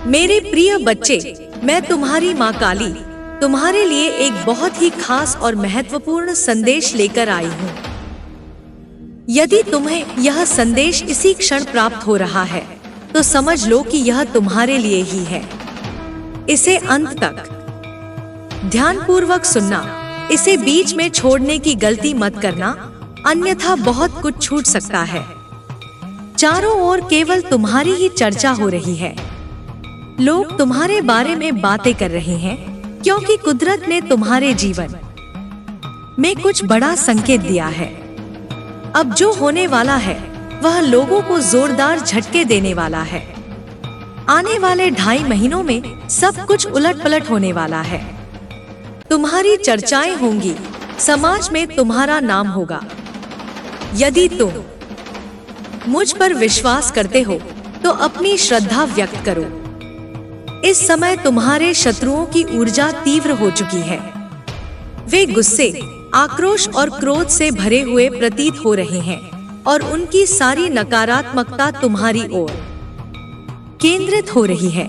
मेरे प्रिय बच्चे, मैं तुम्हारी माँ काली तुम्हारे लिए एक बहुत ही खास और महत्वपूर्ण संदेश लेकर आई हूँ। यदि तुम्हें यह संदेश इसी क्षण प्राप्त हो रहा है तो समझ लो कि यह तुम्हारे लिए ही है। इसे अंत तक ध्यानपूर्वक सुनना, इसे बीच में छोड़ने की गलती मत करना, अन्यथा बहुत कुछ छूट सकता है। चारों ओर केवल तुम्हारी ही चर्चा हो रही है। लोग तुम्हारे बारे में बातें कर रहे हैं क्योंकि कुदरत ने तुम्हारे जीवन में कुछ बड़ा संकेत दिया है। अब जो होने वाला है वह लोगों को जोरदार झटके देने वाला है। आने वाले 2.5 महीनों में सब कुछ उलट-पलट होने वाला है। तुम्हारी चर्चाएं होंगी, समाज में तुम्हारा नाम होगा। यदि तुम मुझ पर विश्वास करते हो तो अपनी श्रद्धा व्यक्त करो। इस समय तुम्हारे शत्रुओं की ऊर्जा तीव्र हो चुकी है। वे गुस्से, आक्रोश और क्रोध से भरे हुए प्रतीत हो रहे हैं और उनकी सारी नकारात्मकता तुम्हारी ओर केंद्रित हो रही है।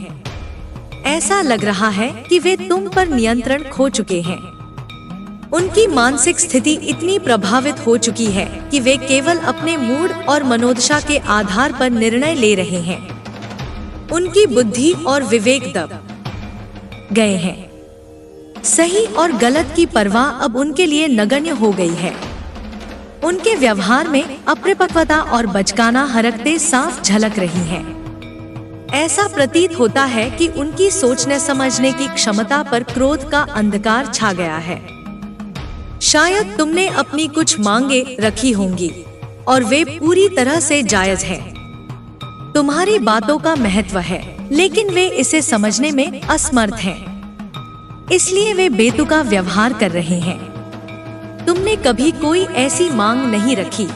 ऐसा लग रहा है कि वे तुम पर नियंत्रण खो चुके हैं। उनकी मानसिक स्थिति इतनी प्रभावित हो चुकी है कि वे केवल अपने मूड और मनोदशा के आधार पर निर्णय ले रहे हैं। उनकी बुद्धि और विवेक दब गए हैं। सही और गलत की परवाह अब उनके लिए नगण्य हो गई है। उनके व्यवहार में अपरिपक्वता और बचकाना हरकतें साफ झलक रही हैं। ऐसा प्रतीत होता है कि उनकी सोचने समझने की क्षमता पर क्रोध का अंधकार छा गया है। शायद तुमने अपनी कुछ मांगे रखी होंगी और वे पूरी तरह से जायज हैं। तुम्हारी बातों का महत्व है, लेकिन वे इसे समझने में असमर्थ हैं। इसलिए वे बेतुका व्यवहार कर रहे हैं। तुमने कभी कोई ऐसी मांग नहीं रखी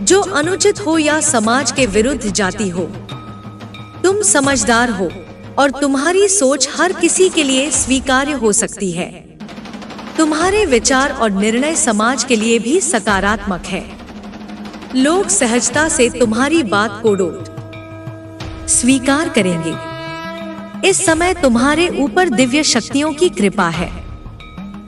जो अनुचित हो या समाज के विरुद्ध जाती हो। तुम समझदार हो और तुम्हारी सोच हर किसी के लिए स्वीकार्य हो सकती है। तुम्हारे विचार और निर्णय समाज के लिए भी सकारात्मक है। लोग सहजता से तुम्हारी बात को स्वीकार करेंगे। इस समय तुम्हारे ऊपर दिव्य शक्तियों की कृपा है।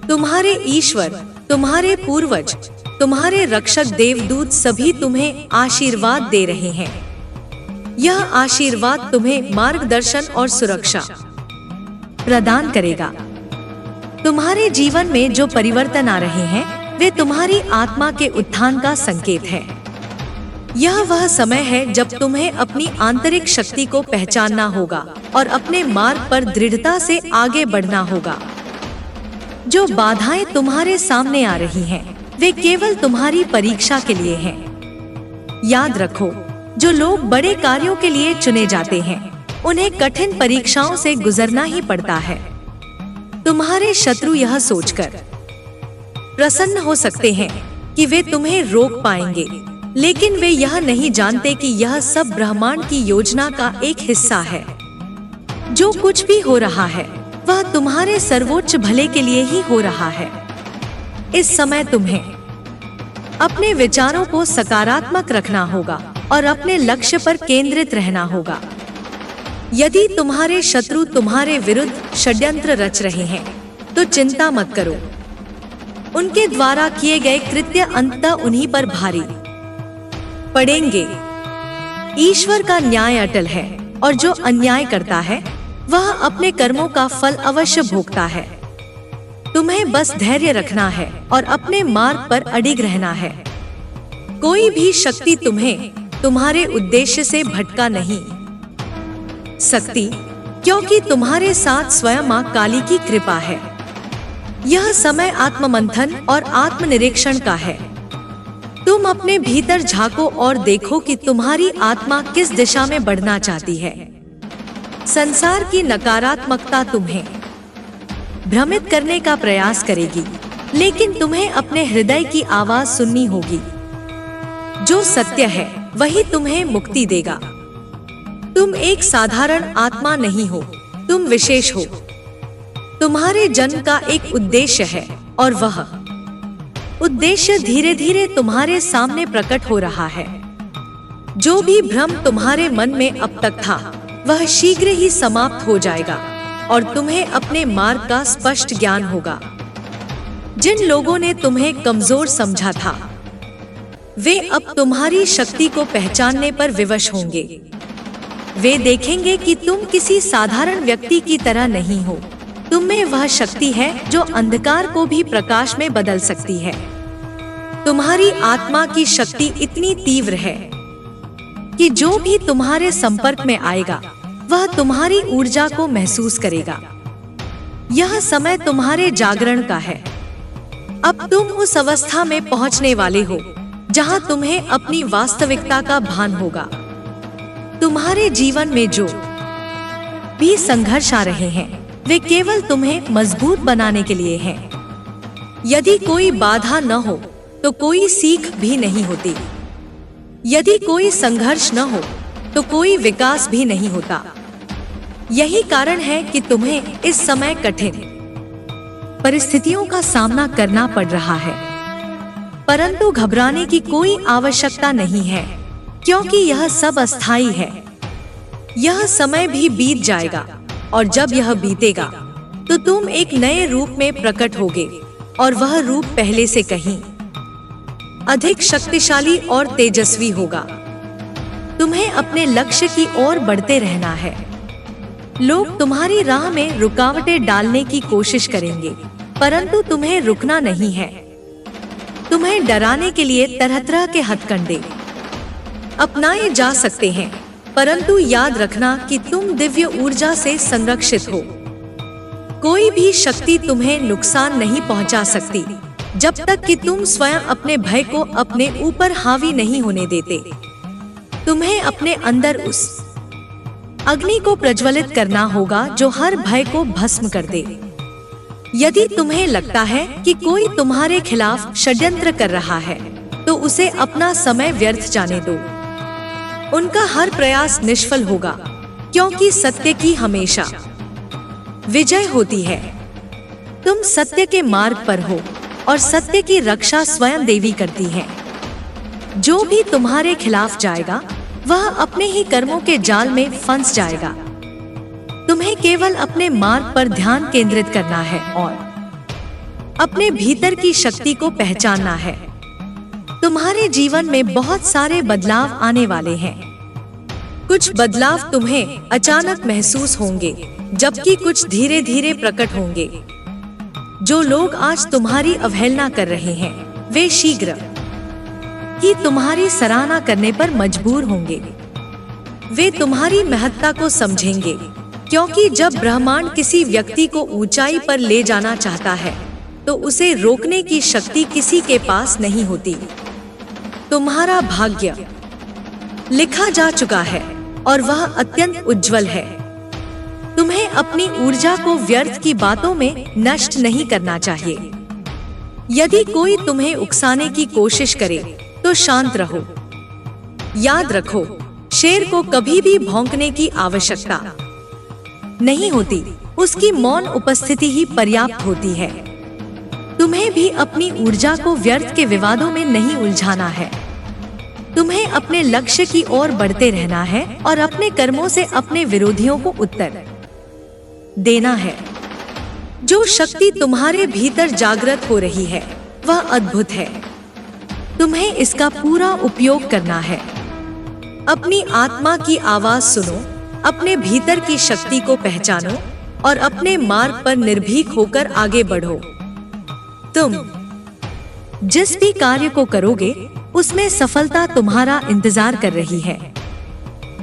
तुम्हारे ईश्वर, तुम्हारे पूर्वज, तुम्हारे रक्षक देवदूत सभी तुम्हें आशीर्वाद दे रहे हैं। यह आशीर्वाद तुम्हें मार्गदर्शन और सुरक्षा प्रदान करेगा। तुम्हारे जीवन में जो परिवर्तन आ रहे हैं वे तुम्हारी आत्मा के उत्थान का संकेत है। यह वह समय है जब तुम्हें अपनी आंतरिक शक्ति को पहचानना होगा और अपने मार्ग पर दृढ़ता से आगे बढ़ना होगा। जो बाधाएं तुम्हारे सामने आ रही हैं, वे केवल तुम्हारी परीक्षा के लिए हैं। याद रखो, जो लोग बड़े कार्यों के लिए चुने जाते हैं उन्हें कठिन परीक्षाओं से गुजरना ही पड़ता है। तुम्हारे शत्रु यह सोचकर प्रसन्न हो सकते हैं कि वे तुम्हें रोक पाएंगे, लेकिन वे यह नहीं जानते कि यह सब ब्रह्मांड की योजना का एक हिस्सा है। जो कुछ भी हो रहा है वह तुम्हारे सर्वोच्च भले के लिए ही हो रहा है। इस समय तुम्हें अपने विचारों को सकारात्मक रखना होगा और अपने लक्ष्य पर केंद्रित रहना होगा। यदि तुम्हारे शत्रु तुम्हारे विरुद्ध षड्यंत्र रच रहे हैं तो चिंता मत करो। उनके द्वारा किए गए कृत्य अंततः उन्हीं पर भारी पड़ेंगे। ईश्वर का न्याय अटल है और जो अन्याय करता है वह अपने कर्मों का फल अवश्य भोगता है। तुम्हें बस धैर्य रखना है और अपने मार्ग पर अडिग रहना है। कोई भी शक्ति तुम्हें तुम्हारे उद्देश्य से भटका नहीं सकती, क्योंकि तुम्हारे साथ स्वयं मां काली की कृपा है। यह समय आत्ममंथन और आत्मनिरीक्षण का है। तुम अपने भीतर झांको और देखो कि तुम्हारी आत्मा किस दिशा में बढ़ना चाहती है। संसार की नकारात्मकता तुम्हें भ्रमित करने का प्रयास करेगी, लेकिन तुम्हें अपने हृदय की आवाज सुननी होगी। जो सत्य है वही तुम्हें मुक्ति देगा। तुम एक साधारण आत्मा नहीं हो, तुम विशेष हो। तुम्हारे जन्म का एक उद्देश्य है और वह उद्देश्य धीरे धीरे तुम्हारे सामने प्रकट हो रहा है। जो भी भ्रम तुम्हारे मन में अब तक था वह शीघ्र ही समाप्त हो जाएगा और तुम्हें अपने मार्ग का स्पष्ट ज्ञान होगा। जिन लोगों ने तुम्हें कमजोर समझा था, वे अब तुम्हारी शक्ति को पहचानने पर विवश होंगे। वे देखेंगे कि तुम किसी साधारण व्यक्ति की तरह नहीं हो। तुम में वह शक्ति है जो अंधकार को भी प्रकाश में बदल सकती है। तुम्हारी आत्मा की शक्ति इतनी तीव्र है कि जो भी तुम्हारे संपर्क में आएगा वह तुम्हारी ऊर्जा को महसूस करेगा। यह समय तुम्हारे जागरण का है। अब तुम उस अवस्था में पहुंचने वाले हो जहां तुम्हें अपनी वास्तविकता का भान होगा। तुम्हारे जीवन में जो भी संघर्ष आ रहे हैं, वे केवल तुम्हें मजबूत बनाने के लिए हैं। यदि कोई बाधा न हो तो कोई सीख भी नहीं होती। यदि कोई संघर्ष न हो तो कोई विकास भी नहीं होता। यही कारण है कि तुम्हें इस समय कठिन परिस्थितियों का सामना करना पड़ रहा है, परंतु घबराने की कोई आवश्यकता नहीं है, क्योंकि यह सब अस्थायी है। यह समय भी बीत जाएगा और जब यह बीतेगा तो तुम एक नए रूप में प्रकट होगे और वह रूप पहले से कहीं अधिक शक्तिशाली और तेजस्वी होगा। तुम्हें अपने लक्ष्य की ओर बढ़ते रहना है। लोग तुम्हारी राह में रुकावटें डालने की कोशिश करेंगे, परंतु तुम्हें रुकना नहीं है। तुम्हें डराने के लिए तरह तरह के हथकंडे अपनाए जा सकते हैं, परंतु याद रखना कि तुम दिव्य ऊर्जा से संरक्षित हो। कोई भी शक्ति तुम्हें नुकसान नहीं पहुंचा सकती जब तक कि तुम स्वयं अपने भय को अपने ऊपर हावी नहीं होने देते। तुम्हें अपने अंदर उस अग्नि को प्रज्वलित करना होगा जो हर भय को भस्म कर दे। यदि तुम्हें लगता है कि कोई तुम्हारे खिलाफ षड्यंत्र कर रहा है, तो उसे अपना समय व्यर्थ जाने दो। उनका हर प्रयास निष्फल होगा, क्योंकि सत्य की हमेशा विजय होती है। तुम सत्य के मार्ग पर हो और सत्य की रक्षा स्वयं देवी करती है। जो भी तुम्हारे खिलाफ जाएगा वह अपने ही कर्मों के जाल में फंस जाएगा। तुम्हें केवल अपने मार्ग पर ध्यान केंद्रित करना है और अपने भीतर की शक्ति को पहचानना है। तुम्हारे जीवन में बहुत सारे बदलाव आने वाले हैं। कुछ बदलाव तुम्हें अचानक महसूस होंगे, जबकि कुछ धीरे धीरे प्रकट होंगे। जो लोग आज तुम्हारी अवहेलना कर रहे हैं, वे शीघ्र ही तुम्हारी सराहना करने पर मजबूर होंगे। वे तुम्हारी महत्ता को समझेंगे, क्योंकि जब ब्रह्मांड किसी व्यक्ति को ऊंचाई पर ले जाना चाहता है तो उसे रोकने की शक्ति किसी के पास नहीं होती। तुम्हारा भाग्य लिखा जा चुका है और वह अत्यंत उज्जवल है। तुम्हें अपनी ऊर्जा को व्यर्थ की बातों में नष्ट नहीं करना चाहिए। यदि कोई तुम्हें उकसाने की कोशिश करे तो शांत रहो। याद रखो, शेर को कभी भी भौंकने की आवश्यकता नहीं होती, उसकी मौन उपस्थिति ही पर्याप्त होती है। तुम्हें भी अपनी ऊर्जा को व्यर्थ के विवादों में नहीं उलझाना है। तुम्हें अपने लक्ष्य की ओर बढ़ते रहना है और अपने कर्मों से अपने विरोधियों को उत्तर देना है। जो शक्ति तुम्हारे भीतर जागृत हो रही है वह अद्भुत है। तुम्हें इसका पूरा उपयोग करना है। अपनी आत्मा की आवाज सुनो, अपने भीतर की शक्ति को पहचानो और अपने मार्ग पर निर्भीक होकर आगे बढ़ो। तुम जिस भी कार्य को करोगे उसमें सफलता तुम्हारा इंतजार कर रही है।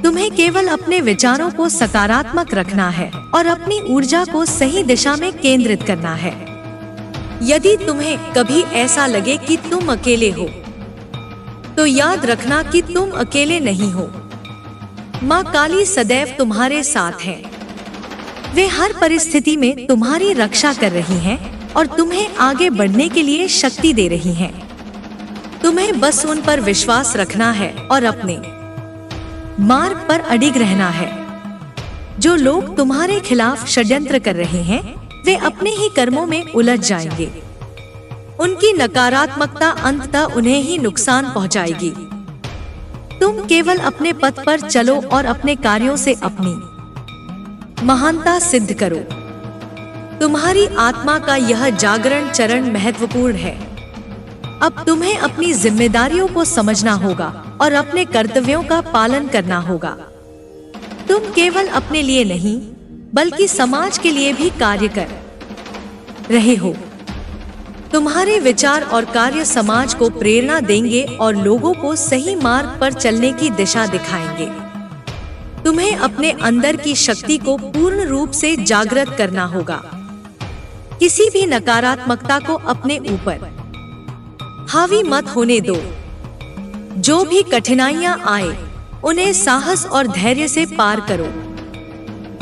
तुम्हें केवल अपने विचारों को सकारात्मक रखना है और अपनी ऊर्जा को सही दिशा में केंद्रित करना है। यदि तुम्हें कभी ऐसा लगे कि तुम अकेले हो, तो याद रखना कि तुम अकेले नहीं हो। माँ काली सदैव तुम्हारे साथ हैं। वे हर परिस्थिति में तुम्हारी रक्षा कर रही हैं और तुम्हें आगे बढ़ने के लिए शक्ति दे रही हैं। तुम्हें बस उन पर विश्वास रखना है और अपने मार्ग पर अडिग रहना है। जो लोग तुम्हारे खिलाफ षड्यंत्र कर रहे हैं, वे अपने ही कर्मों में उलझ जाएंगे। उनकी नकारात्मकता अंततः उन्हें ही नुकसान पहुंचाएगी। तुम केवल अपने पथ पर चलो और अपने कार्यों से अपनी महानता सिद्ध करो। तुम्हारी आत्मा का यह जागरण चरण महत्वपूर्ण है। अब तुम्हें अपनी जिम्मेदारियों को समझना होगा और अपने कर्तव्यों का पालन करना होगा। तुम केवल अपने लिए नहीं बल्कि समाज के लिए भी कार्य कर रहे हो। तुम्हारे विचार और कार्य समाज को प्रेरणा देंगे और लोगों को सही मार्ग पर चलने की दिशा दिखाएंगे। तुम्हें अपने अंदर की शक्ति को पूर्ण रूप से जागृत करना होगा। किसी भी नकारात्मकता को अपने ऊपर हावी मत होने दो। जो भी कठिनाइयां आए उन्हें साहस और धैर्य से पार करो।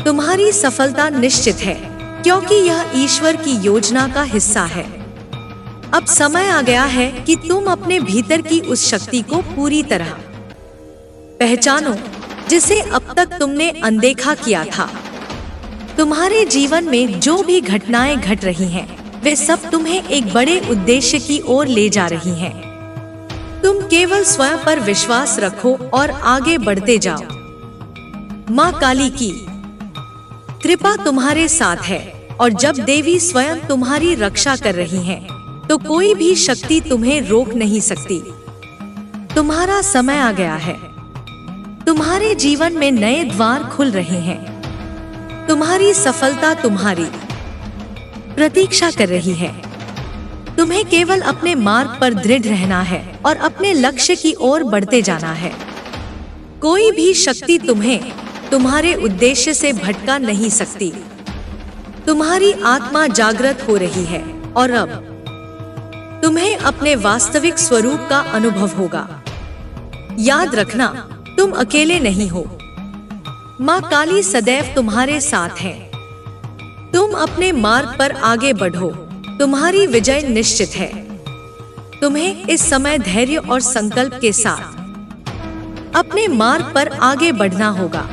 तुम्हारी सफलता निश्चित है क्योंकि यह ईश्वर की योजना का हिस्सा है। अब समय आ गया है कि तुम अपने भीतर की उस शक्ति को पूरी तरह पहचानो जिसे अब तक तुमने अनदेखा किया था। तुम्हारे जीवन में जो भी घटनाएं घट रही हैं, वे सब तुम्हें एक बड़े उद्देश्य की ओर ले जा रही हैं। तुम केवल स्वयं पर विश्वास रखो और आगे बढ़ते जाओ। माँ काली की कृपा तुम्हारे साथ है और जब देवी स्वयं तुम्हारी रक्षा कर रही हैं, तो कोई भी शक्ति तुम्हें रोक नहीं सकती। तुम्हारा समय आ गया है। तुम्हारे जीवन में नए द्वार खुल रहे हैं। तुम्हारी सफलता तुम्हारी प्रतीक्षा कर रही है। तुम्हें केवल अपने मार्ग पर दृढ़ रहना है और अपने लक्ष्य की ओर बढ़ते जाना है। कोई भी शक्ति तुम्हें तुम्हारे उद्देश्य से भटका नहीं सकती। तुम्हारी आत्मा जागृत हो रही है और अब तुम्हें अपने वास्तविक स्वरूप का अनुभव होगा। याद रखना, तुम अकेले नहीं हो। माँ काली सदैव तुम्हारे साथ है। तुम अपने मार्ग पर आगे बढ़ो। तुम्हारी विजय निश्चित है। तुम्हें इस समय धैर्य और संकल्प के साथ अपने मार्ग पर आगे बढ़ना होगा।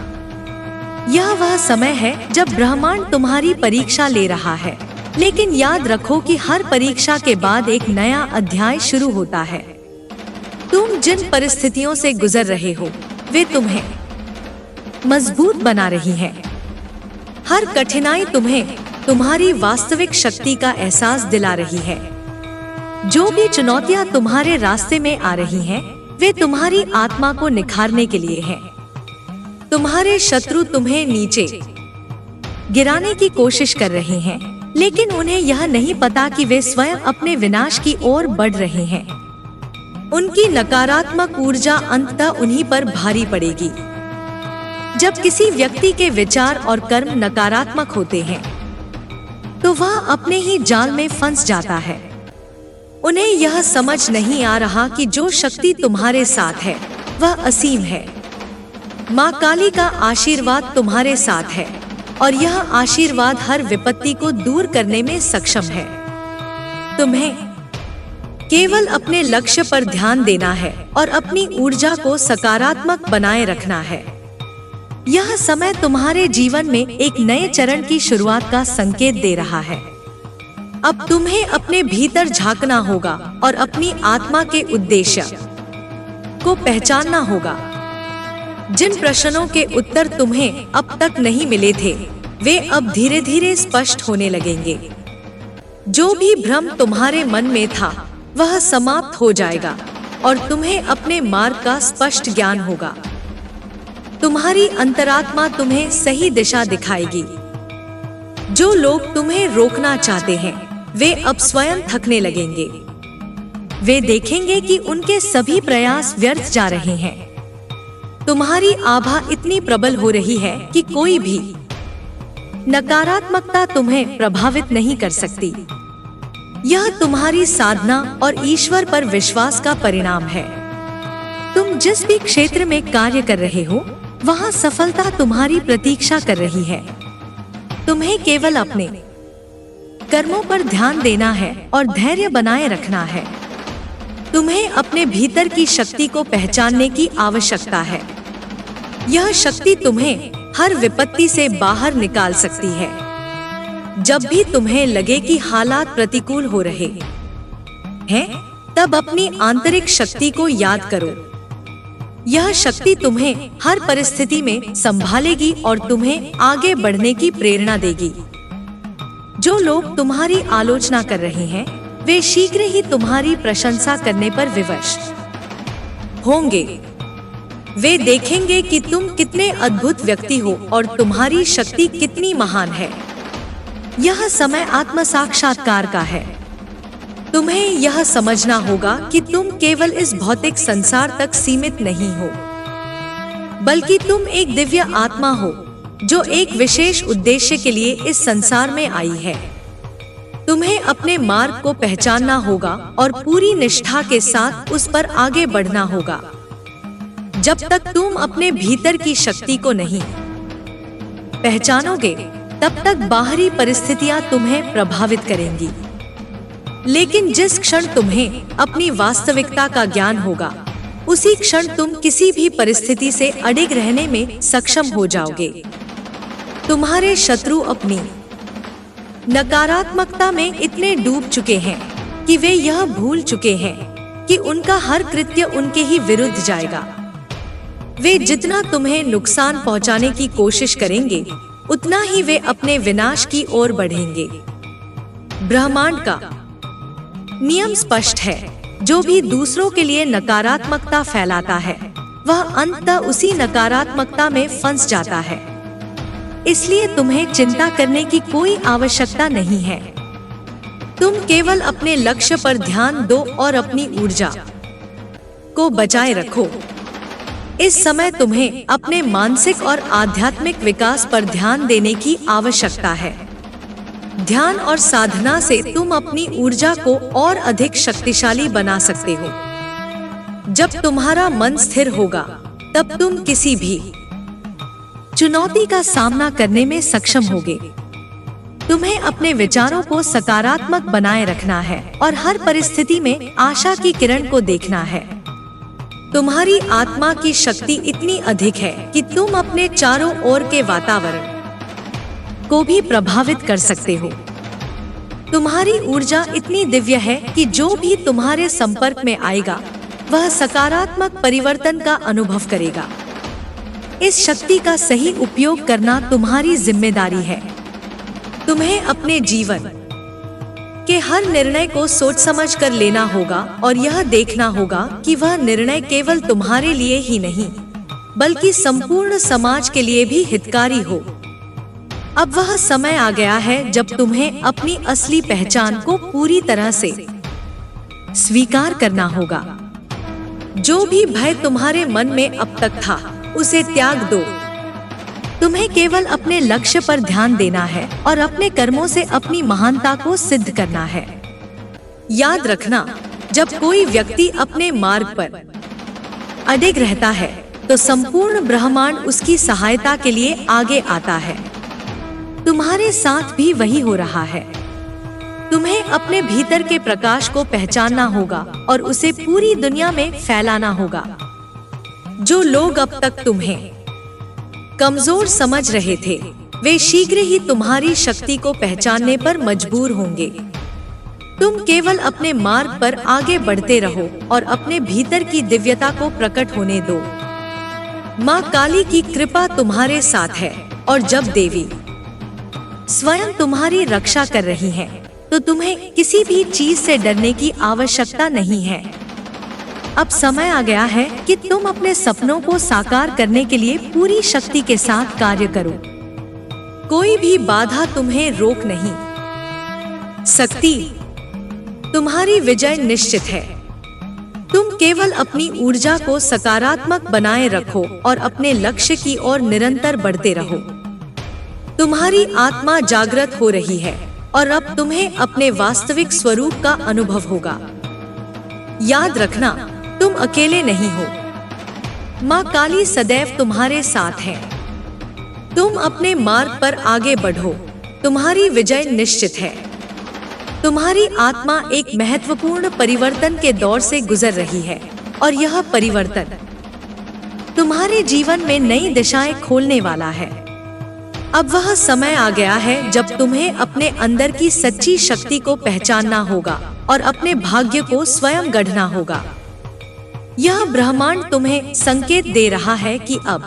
यह वह समय है जब ब्रह्मांड तुम्हारी परीक्षा ले रहा है, लेकिन याद रखो कि हर परीक्षा के बाद एक नया अध्याय शुरू होता है। तुम जिन परिस्थितियों से गुजर रहे हो, वे तुम्हें मजबूत बना रही हैं। हर कठिनाई तुम्हें तुम्हारी वास्तविक शक्ति का एहसास दिला रही है। जो भी चुनौतियां तुम्हारे रास्ते में आ रही हैं, वे तुम्हारी आत्मा को निखारने के लिए हैं। तुम्हारे शत्रु तुम्हें नीचे गिराने की कोशिश कर रहे हैं, लेकिन उन्हें यह नहीं पता कि वे स्वयं अपने विनाश की ओर बढ़ रहे हैं। उनकी नकारात्मक ऊर्जा अंततः उन्हीं पर भारी पड़ेगी। जब किसी व्यक्ति के विचार और कर्म नकारात्मक होते हैं, तो वह अपने ही जाल में फंस जाता है। उन्हें यह समझ नहीं आ रहा कि जो शक्ति तुम्हारे साथ है, वह असीम है। माँ काली का आशीर्वाद तुम्हारे साथ है और यह आशीर्वाद हर विपत्ति को दूर करने में सक्षम है। तुम्हें केवल अपने लक्ष्य पर ध्यान देना है और अपनी ऊर्जा को सकारात्मक बनाए रखना है। यह समय तुम्हारे जीवन में एक नए चरण की शुरुआत का संकेत दे रहा है। अब तुम्हें अपने भीतर झांकना होगा और अपनी आत्मा के उद्देश्य को पहचानना होगा। जिन प्रश्नों के उत्तर तुम्हें अब तक नहीं मिले थे, वे अब धीरे धीरे स्पष्ट होने लगेंगे। जो भी भ्रम तुम्हारे मन में था, वह समाप्त हो जाएगा और तुम्हें अपने मार्ग का स्पष्ट ज्ञान होगा। तुम्हारी अंतरात्मा तुम्हें सही दिशा दिखाएगी। जो लोग तुम्हें रोकना चाहते हैं, वे अब स्वयं थकने लगेंगे। वे देखेंगे कि उनके सभी प्रयास व्यर्थ जा रहे हैं। तुम्हारी आभा इतनी प्रबल हो रही है कि कोई भी नकारात्मकता तुम्हें प्रभावित नहीं कर सकती। यह तुम्हारी साधना और ईश्वर पर विश्वास का परिणाम है। तुम जिस भी क्षेत्र में कार्य कर रहे हो, वहां सफलता तुम्हारी प्रतीक्षा कर रही है। तुम्हें केवल अपने कर्मों पर ध्यान देना है और धैर्य बनाए रखना है। तुम्हें अपने भीतर की शक्ति को पहचानने की आवश्यकता है। यह शक्ति तुम्हें हर विपत्ति से बाहर निकाल सकती है। जब भी तुम्हें लगे कि हालात प्रतिकूल हो रहे हैं, तब अपनी आंतरिक शक्ति को याद करो। यह शक्ति तुम्हें हर परिस्थिति में संभालेगी और तुम्हें आगे बढ़ने की प्रेरणा देगी। जो लोग तुम्हारी आलोचना कर रहे हैं वे शीघ्र ही तुम्हारी प्रशंसा करने पर विवश होंगे। वे देखेंगे कि तुम कितने अद्भुत व्यक्ति हो और तुम्हारी शक्ति कितनी महान है। यह समय आत्म साक्षात्कार का है। तुम्हें यह समझना होगा कि तुम केवल इस भौतिक संसार तक सीमित नहीं हो, बल्कि तुम एक दिव्य आत्मा हो जो एक विशेष उद्देश्य के लिए इस संसार में आई है। तुम्हें अपने मार्ग को पहचानना होगा और पूरी निष्ठा के साथ उस पर आगे बढ़ना होगा। जब तक तुम अपने भीतर की शक्ति को नहीं पहचानोगे, तब तक बाहरी परिस्थितियां तुम्हें प्रभावित करेंगी। लेकिन जिस क्षण तुम्हें अपनी वास्तविकता का ज्ञान होगा, उसी क्षण तुम किसी भी परिस्थिति से अडिग रहने में सक्षम हो जाओगे। तुम्हारे शत्रु अपनी नकारात्मकता में इतने डूब चुके हैं कि वे यह भूल चुके हैं कि उनका हर कृत्य उनके ही विरुद्ध जाएगा। वे जितना तुम्हें नुकसान पहुंचाने की कोशिश करेंगे, उतना ही वे अपने विनाश की ओर बढ़ेंगे। ब्रह्मांड का नियम स्पष्ट है, जो भी दूसरों के लिए नकारात्मकता फैलाता है वह अंततः उसी नकारात्मकता में फंस जाता है। इसलिए तुम्हें चिंता करने की कोई आवश्यकता नहीं है। तुम केवल अपने लक्ष्य पर ध्यान दो और अपनी ऊर्जा को बचाए रखो। इस समय तुम्हें अपने मानसिक और आध्यात्मिक विकास पर ध्यान देने की आवश्यकता है। ध्यान और साधना से तुम अपनी ऊर्जा को और अधिक शक्तिशाली बना सकते हो। जब तुम्हारा मन स्थिर होगा, तब तुम किसी भी चुनौती का सामना करने में सक्षम होगे। तुम्हें अपने विचारों को सकारात्मक बनाए रखना है और हर परिस्थिति में आशा की किरण को देखना है। तुम्हारी आत्मा की शक्ति इतनी अधिक है कि तुम अपने चारों ओर के वातावरण को भी प्रभावित कर सकते हो। तुम्हारी ऊर्जा इतनी दिव्य है कि जो भी तुम्हारे संपर्क में आएगा वह सकारात्मक परिवर्तन का अनुभव करेगा। इस शक्ति का सही उपयोग करना तुम्हारी जिम्मेदारी है। तुम्हें अपने जीवन के हर निर्णय को सोच समझ कर लेना होगा और यह देखना होगा कि वह निर्णय केवल तुम्हारे लिए ही नहीं, बल्कि संपूर्ण समाज के लिए भी हितकारी हो। अब वह समय आ गया है जब तुम्हें अपनी असली पहचान को पूरी तरह से स्वीकार करना होगा। जो भी भय तुम्हारे मन में अब तक था, उसे त्याग दो। तुम्हें केवल अपने लक्ष्य पर ध्यान देना है और अपने कर्मों से अपनी महानता को सिद्ध करना है। याद रखना, जब कोई व्यक्ति अपने मार्ग पर अडिग रहता है, तो संपूर्ण ब्रह्मांड उसकी सहायता के लिए आगे आता है। तुम्हारे साथ भी वही हो रहा है। तुम्हें अपने भीतर के प्रकाश को पहचानना होगा और उसे पूरी दुनिया में फैलाना होगा। जो लोग अब तक तुम्हें कमजोर समझ रहे थे, वे शीघ्र ही तुम्हारी शक्ति को पहचानने पर मजबूर होंगे। तुम केवल अपने मार्ग पर आगे बढ़ते रहो और अपने भीतर की दिव्यता को प्रकट होने दो। माँ काली की कृपा तुम्हारे साथ है और जब देवी स्वयं तुम्हारी रक्षा कर रही है, तो तुम्हें किसी भी चीज से डरने की आवश्यकता नहीं है। अब समय आ गया है कि तुम अपने सपनों को साकार करने के लिए पूरी शक्ति के साथ कार्य करो। कोई भी बाधा तुम्हें रोक नहीं सकती। तुम्हारी विजय निश्चित है। तुम केवल अपनी ऊर्जा को सकारात्मक बनाए रखो और अपने लक्ष्य की ओर निरंतर बढ़ते रहो। तुम्हारी आत्मा जागृत हो रही है और अब तुम्हें अपने वास्तविक स्वरूप का अनुभव होगा। याद रखना, तुम अकेले नहीं हो। माँ काली सदैव तुम्हारे साथ है। तुम अपने मार्ग पर आगे बढ़ो। तुम्हारी विजय निश्चित है। तुम्हारी आत्मा एक महत्वपूर्ण परिवर्तन के दौर से गुजर रही है और यह परिवर्तन तुम्हारे जीवन में नई दिशाएं खोलने वाला है। अब वह समय आ गया है जब तुम्हें अपने अंदर की सच्ची शक्ति को पहचानना होगा और अपने भाग्य को स्वयं गढ़ना होगा। यह ब्रह्मांड तुम्हें संकेत दे रहा है कि अब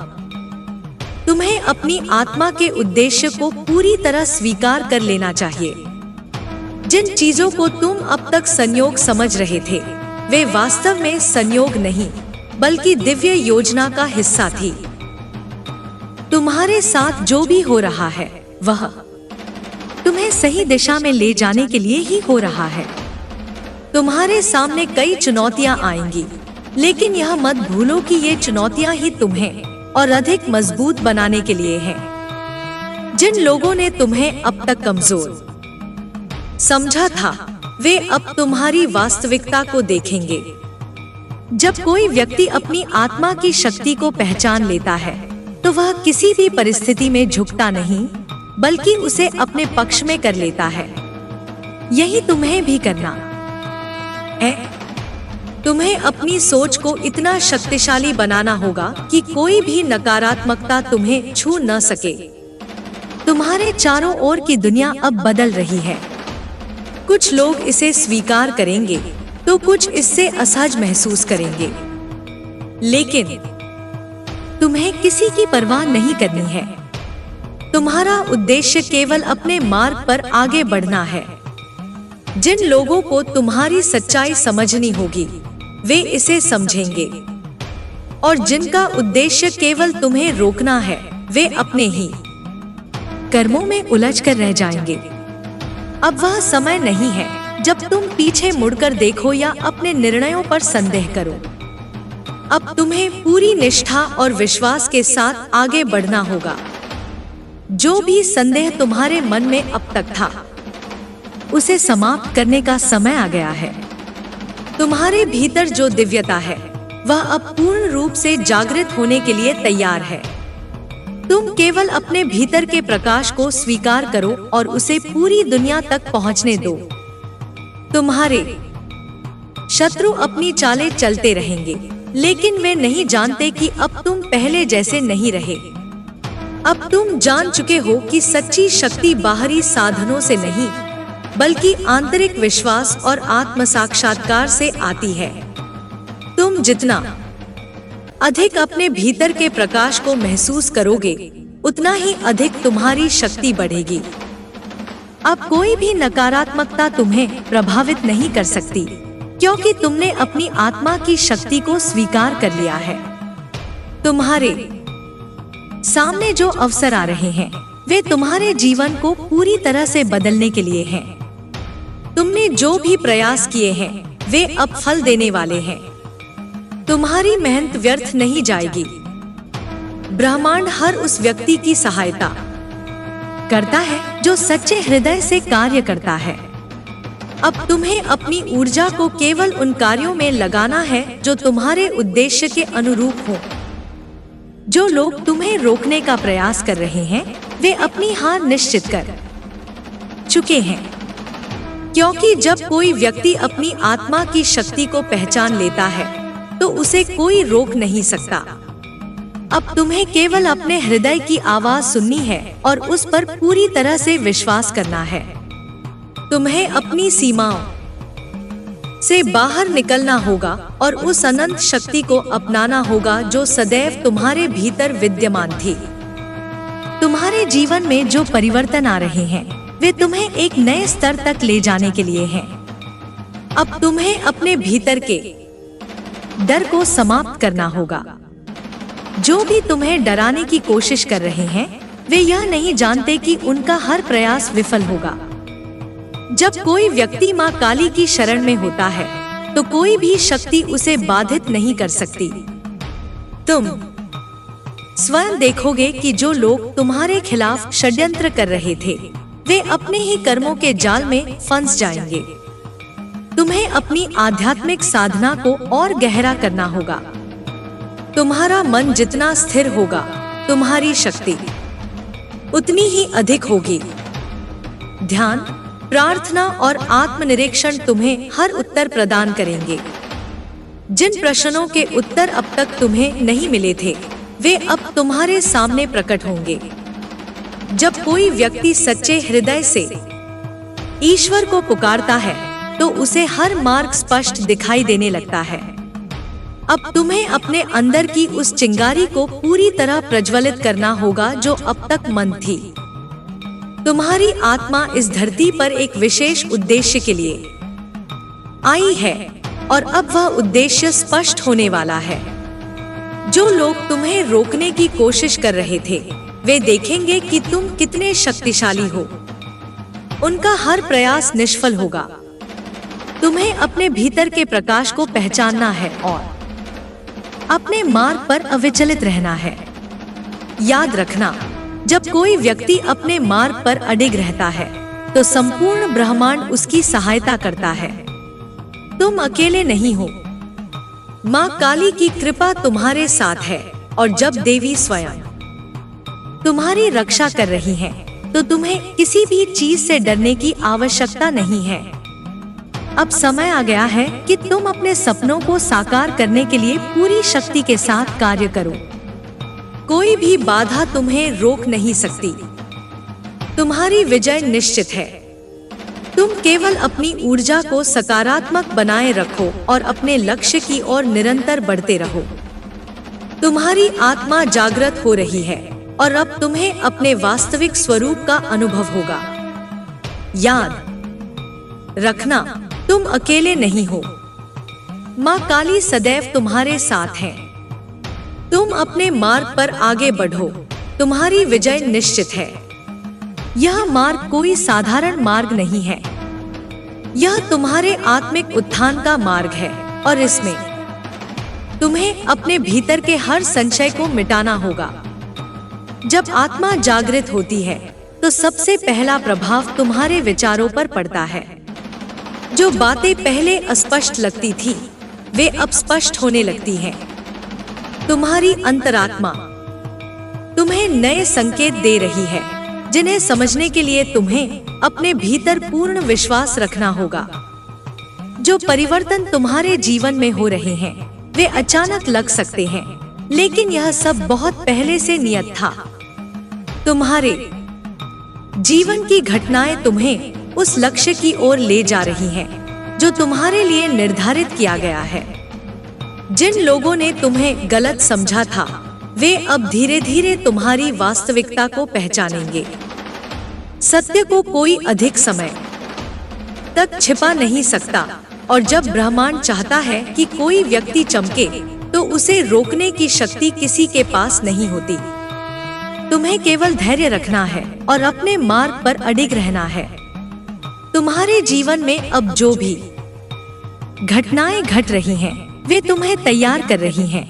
तुम्हें अपनी आत्मा के उद्देश्य को पूरी तरह स्वीकार कर लेना चाहिए। जिन चीजों को तुम अब तक संयोग समझ रहे थे, वे वास्तव में संयोग नहीं बल्कि दिव्य योजना का हिस्सा थी। तुम्हारे साथ जो भी हो रहा है वह तुम्हें सही दिशा में ले जाने के लिए ही हो रहा है। तुम्हारे सामने कई चुनौतियां आएंगी, लेकिन यह मत भूलो कि ये चुनौतियां ही तुम्हें और अधिक मजबूत बनाने के लिए हैं। जिन लोगों ने तुम्हें अब तक कमजोर समझा था, वे अब तुम्हारी वास्तविकता को देखेंगे। जब कोई व्यक्ति अपनी आत्मा की शक्ति को पहचान लेता है, तो वह किसी भी परिस्थिति में झुकता नहीं, बल्कि उसे अपने पक्ष में कर लेता है। यही तुम्हें भी करना है। तुम्हें अपनी सोच को इतना शक्तिशाली बनाना होगा कि कोई भी नकारात्मकता तुम्हें छू न सके। तुम्हारे चारों ओर की दुनिया अब बदल रही है। कुछ लोग इसे स्वीकार करेंगे तो कुछ इससे असहज महसूस करेंगे, लेकिन तुम्हें किसी की परवाह नहीं करनी है। तुम्हारा उद्देश्य केवल अपने मार्ग पर आगे बढ़ना है। जिन लोगों को तुम्हारी सच्चाई समझनी होगी, वे इसे समझेंगे, और जिनका उद्देश्य केवल तुम्हें रोकना है, वे अपने ही कर्मों में उलझ कर रह जाएंगे। अब वह समय नहीं है जब तुम पीछे मुड़कर देखो या अपने निर्णयों पर संदेह करो। अब तुम्हें पूरी निष्ठा और विश्वास के साथ आगे बढ़ना होगा। जो भी संदेह तुम्हारे मन में अब तक था, उसे समाप्त करने का समय आ गया है। तुम्हारे भीतर जो दिव्यता है, वह अब पूर्ण रूप से जागृत होने के लिए तैयार है। तुम केवल अपने भीतर के प्रकाश को स्वीकार करो और उसे पूरी दुनिया तक पहुंचने दो। तुम्हारे शत्रु अपनी चालें चलते रहेंगे, लेकिन वे नहीं जानते कि अब तुम पहले जैसे नहीं रहे। अब तुम जान चुके हो कि सच्ची शक्ति बाहरी साधनों से नहीं, बल्कि आंतरिक विश्वास और आत्म साक्षात्कार से आती है। तुम जितना अधिक अपने भीतर के प्रकाश को महसूस करोगे, उतना ही अधिक तुम्हारी शक्ति बढ़ेगी। अब कोई भी नकारात्मकता तुम्हें प्रभावित नहीं कर सकती, क्योंकि तुमने अपनी आत्मा की शक्ति को स्वीकार कर लिया है। तुम्हारे सामने जो अवसर आ रहे हैं, वे तुम्हारे जीवन को पूरी तरह से बदलने के लिए हैं। तुमने जो भी प्रयास किए हैं, वे अब फल देने वाले हैं। तुम्हारी मेहनत व्यर्थ नहीं जाएगी। ब्रह्मांड हर उस व्यक्ति की सहायता करता है जो सच्चे हृदय से कार्य करता है। अब तुम्हें अपनी ऊर्जा को केवल उन कार्यों में लगाना है जो तुम्हारे उद्देश्य के अनुरूप हो। जो लोग तुम्हें रोकने का प्रयास कर रहे हैं, वे अपनी हार निश्चित कर चुके हैं, क्योंकि जब कोई व्यक्ति अपनी आत्मा की शक्ति को पहचान लेता है, तो उसे कोई रोक नहीं सकता। अब तुम्हें केवल अपने हृदय की आवाज सुननी है और उस पर पूरी तरह से विश्वास करना है। तुम्हें अपनी सीमाओं से बाहर निकलना होगा और उस अनंत शक्ति को अपनाना होगा जो सदैव तुम्हारे भीतर विद्यमान थी। तुम्हारे जीवन में जो परिवर्तन आ रहे हैं, वे तुम्हें एक नए स्तर तक ले जाने के लिए हैं। अब तुम्हें अपने भीतर के डर को समाप्त करना होगा। जो भी तुम्हें डराने की कोशिश कर रहे हैं, वे यह नहीं जानते कि उनका हर प्रयास विफल होगा। जब कोई व्यक्ति माँ काली की शरण में होता है, तो कोई भी शक्ति उसे बाधित नहीं कर सकती। तुम स्वयं देखोगे कि जो लोग तुम्हारे खिलाफ षड्यंत्र कर रहे थे, वे अपने ही कर्मों के जाल में फंस जाएंगे। तुम्हें अपनी आध्यात्मिक साधना को और गहरा करना होगा। तुम्हारा मन जितना स्थिर होगा, तुम्हारी शक्ति उतनी ही अधिक होगी। ध्यान, प्रार्थना और आत्मनिरीक्षण तुम्हें हर उत्तर प्रदान करेंगे। जिन प्रश्नों के उत्तर अब तक तुम्हें नहीं मिले थे, वे अब तुम्हारे सामने प्रकट होंगे। जब कोई व्यक्ति सच्चे हृदय से ईश्वर को पुकारता है, तो उसे हर मार्ग स्पष्ट दिखाई देने लगता है। अब तुम्हें अपने अंदर की उस चिंगारी को पूरी तरह प्रज्वलित करना होगा जो अब तक मंद थी। तुम्हारी आत्मा इस धरती पर एक विशेष उद्देश्य के लिए आई है और अब वह उद्देश्य स्पष्ट होने वाला है। जो लोग तुम्हें रोकने की कोशिश कर रहे थे, वे देखेंगे कि तुम कितने शक्तिशाली हो। उनका हर प्रयास निष्फल होगा। तुम्हें अपने भीतर के प्रकाश को पहचानना है और अपने मार्ग पर अविचलित रहना है। याद रखना, जब कोई व्यक्ति अपने मार्ग पर अडिग रहता है, तो संपूर्ण ब्रह्मांड उसकी सहायता करता है। तुम अकेले नहीं हो। माँ काली की कृपा तुम्हारे साथ है और जब देवी स्वयं तुम्हारी रक्षा कर रही है, तो तुम्हें किसी भी चीज से डरने की आवश्यकता नहीं है। अब समय आ गया है कि तुम अपने सपनों को साकार करने के लिए पूरी शक्ति के साथ कार्य करो। कोई भी बाधा तुम्हें रोक नहीं सकती। तुम्हारी विजय निश्चित है। तुम केवल अपनी ऊर्जा को सकारात्मक बनाए रखो और अपने लक्ष्य की ओर निरंतर बढ़ते रहो। तुम्हारी आत्मा जागृत हो रही है और अब तुम्हें अपने वास्तविक स्वरूप का अनुभव होगा। याद रखना, तुम अकेले नहीं हो। माँ काली सदैव तुम्हारे साथ है। तुम अपने मार्ग पर आगे बढ़ो। तुम्हारी विजय निश्चित है। यह मार्ग कोई साधारण मार्ग नहीं है। यह तुम्हारे आत्मिक उत्थान का मार्ग है और इसमें तुम्हें अपने भीतर के हर संशय को मिटाना होगा। जब आत्मा जागृत होती है, तो सबसे पहला प्रभाव तुम्हारे विचारों पर पड़ता है। जो बातें पहले अस्पष्ट लगती थी, वे अब स्पष्ट होने लगती हैं। तुम्हारी अंतरात्मा तुम्हें नए संकेत दे रही है, जिन्हें समझने के लिए तुम्हें अपने भीतर पूर्ण विश्वास रखना होगा। जो परिवर्तन तुम्हारे जीवन में हो रहे हैं, वे अचानक लग सकते हैं, लेकिन यह सब बहुत पहले से नियत था। तुम्हारे जीवन की घटनाएं तुम्हें उस लक्ष्य की ओर ले जा रही हैं, जो तुम्हारे लिए निर्धारित किया गया है। जिन लोगों ने तुम्हें गलत समझा था, वे अब धीरे धीरे तुम्हारी वास्तविकता को पहचानेंगे। सत्य को कोई अधिक समय तक छिपा नहीं सकता, और जब ब्रह्मांड चाहता है कि कोई व्यक्ति चमके, तो उसे रोकने की शक्ति किसी के पास नहीं होती। तुम्हें केवल धैर्य रखना है और अपने मार्ग पर अडिग रहना है। तुम्हारे जीवन में अब जो भी घटनाएं घट रही हैं, वे तुम्हें तैयार कर रही हैं।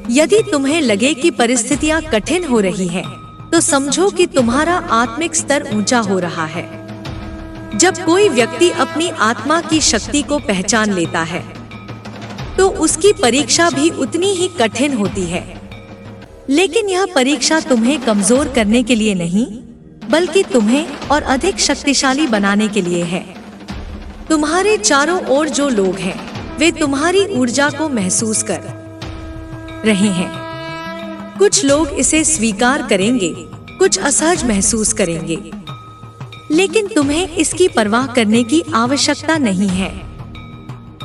यदि तुम्हें लगे कि परिस्थितियां कठिन हो रही हैं, तो समझो कि तुम्हारा आत्मिक स्तर ऊंचा हो रहा है। जब कोई व्यक्ति अपनी आत्मा की शक्ति को पहचान लेता है, तो उसकी परीक्षा भी उतनी ही कठिन होती है। लेकिन यह परीक्षा तुम्हें कमजोर करने के लिए नहीं, बल्कि तुम्हें और अधिक शक्तिशाली बनाने के लिए है। तुम्हारे चारों ओर जो लोग हैं, वे तुम्हारी ऊर्जा को महसूस कर रहे हैं। कुछ लोग इसे स्वीकार करेंगे, कुछ असहज महसूस करेंगे, लेकिन तुम्हें इसकी परवाह करने की आवश्यकता नहीं है।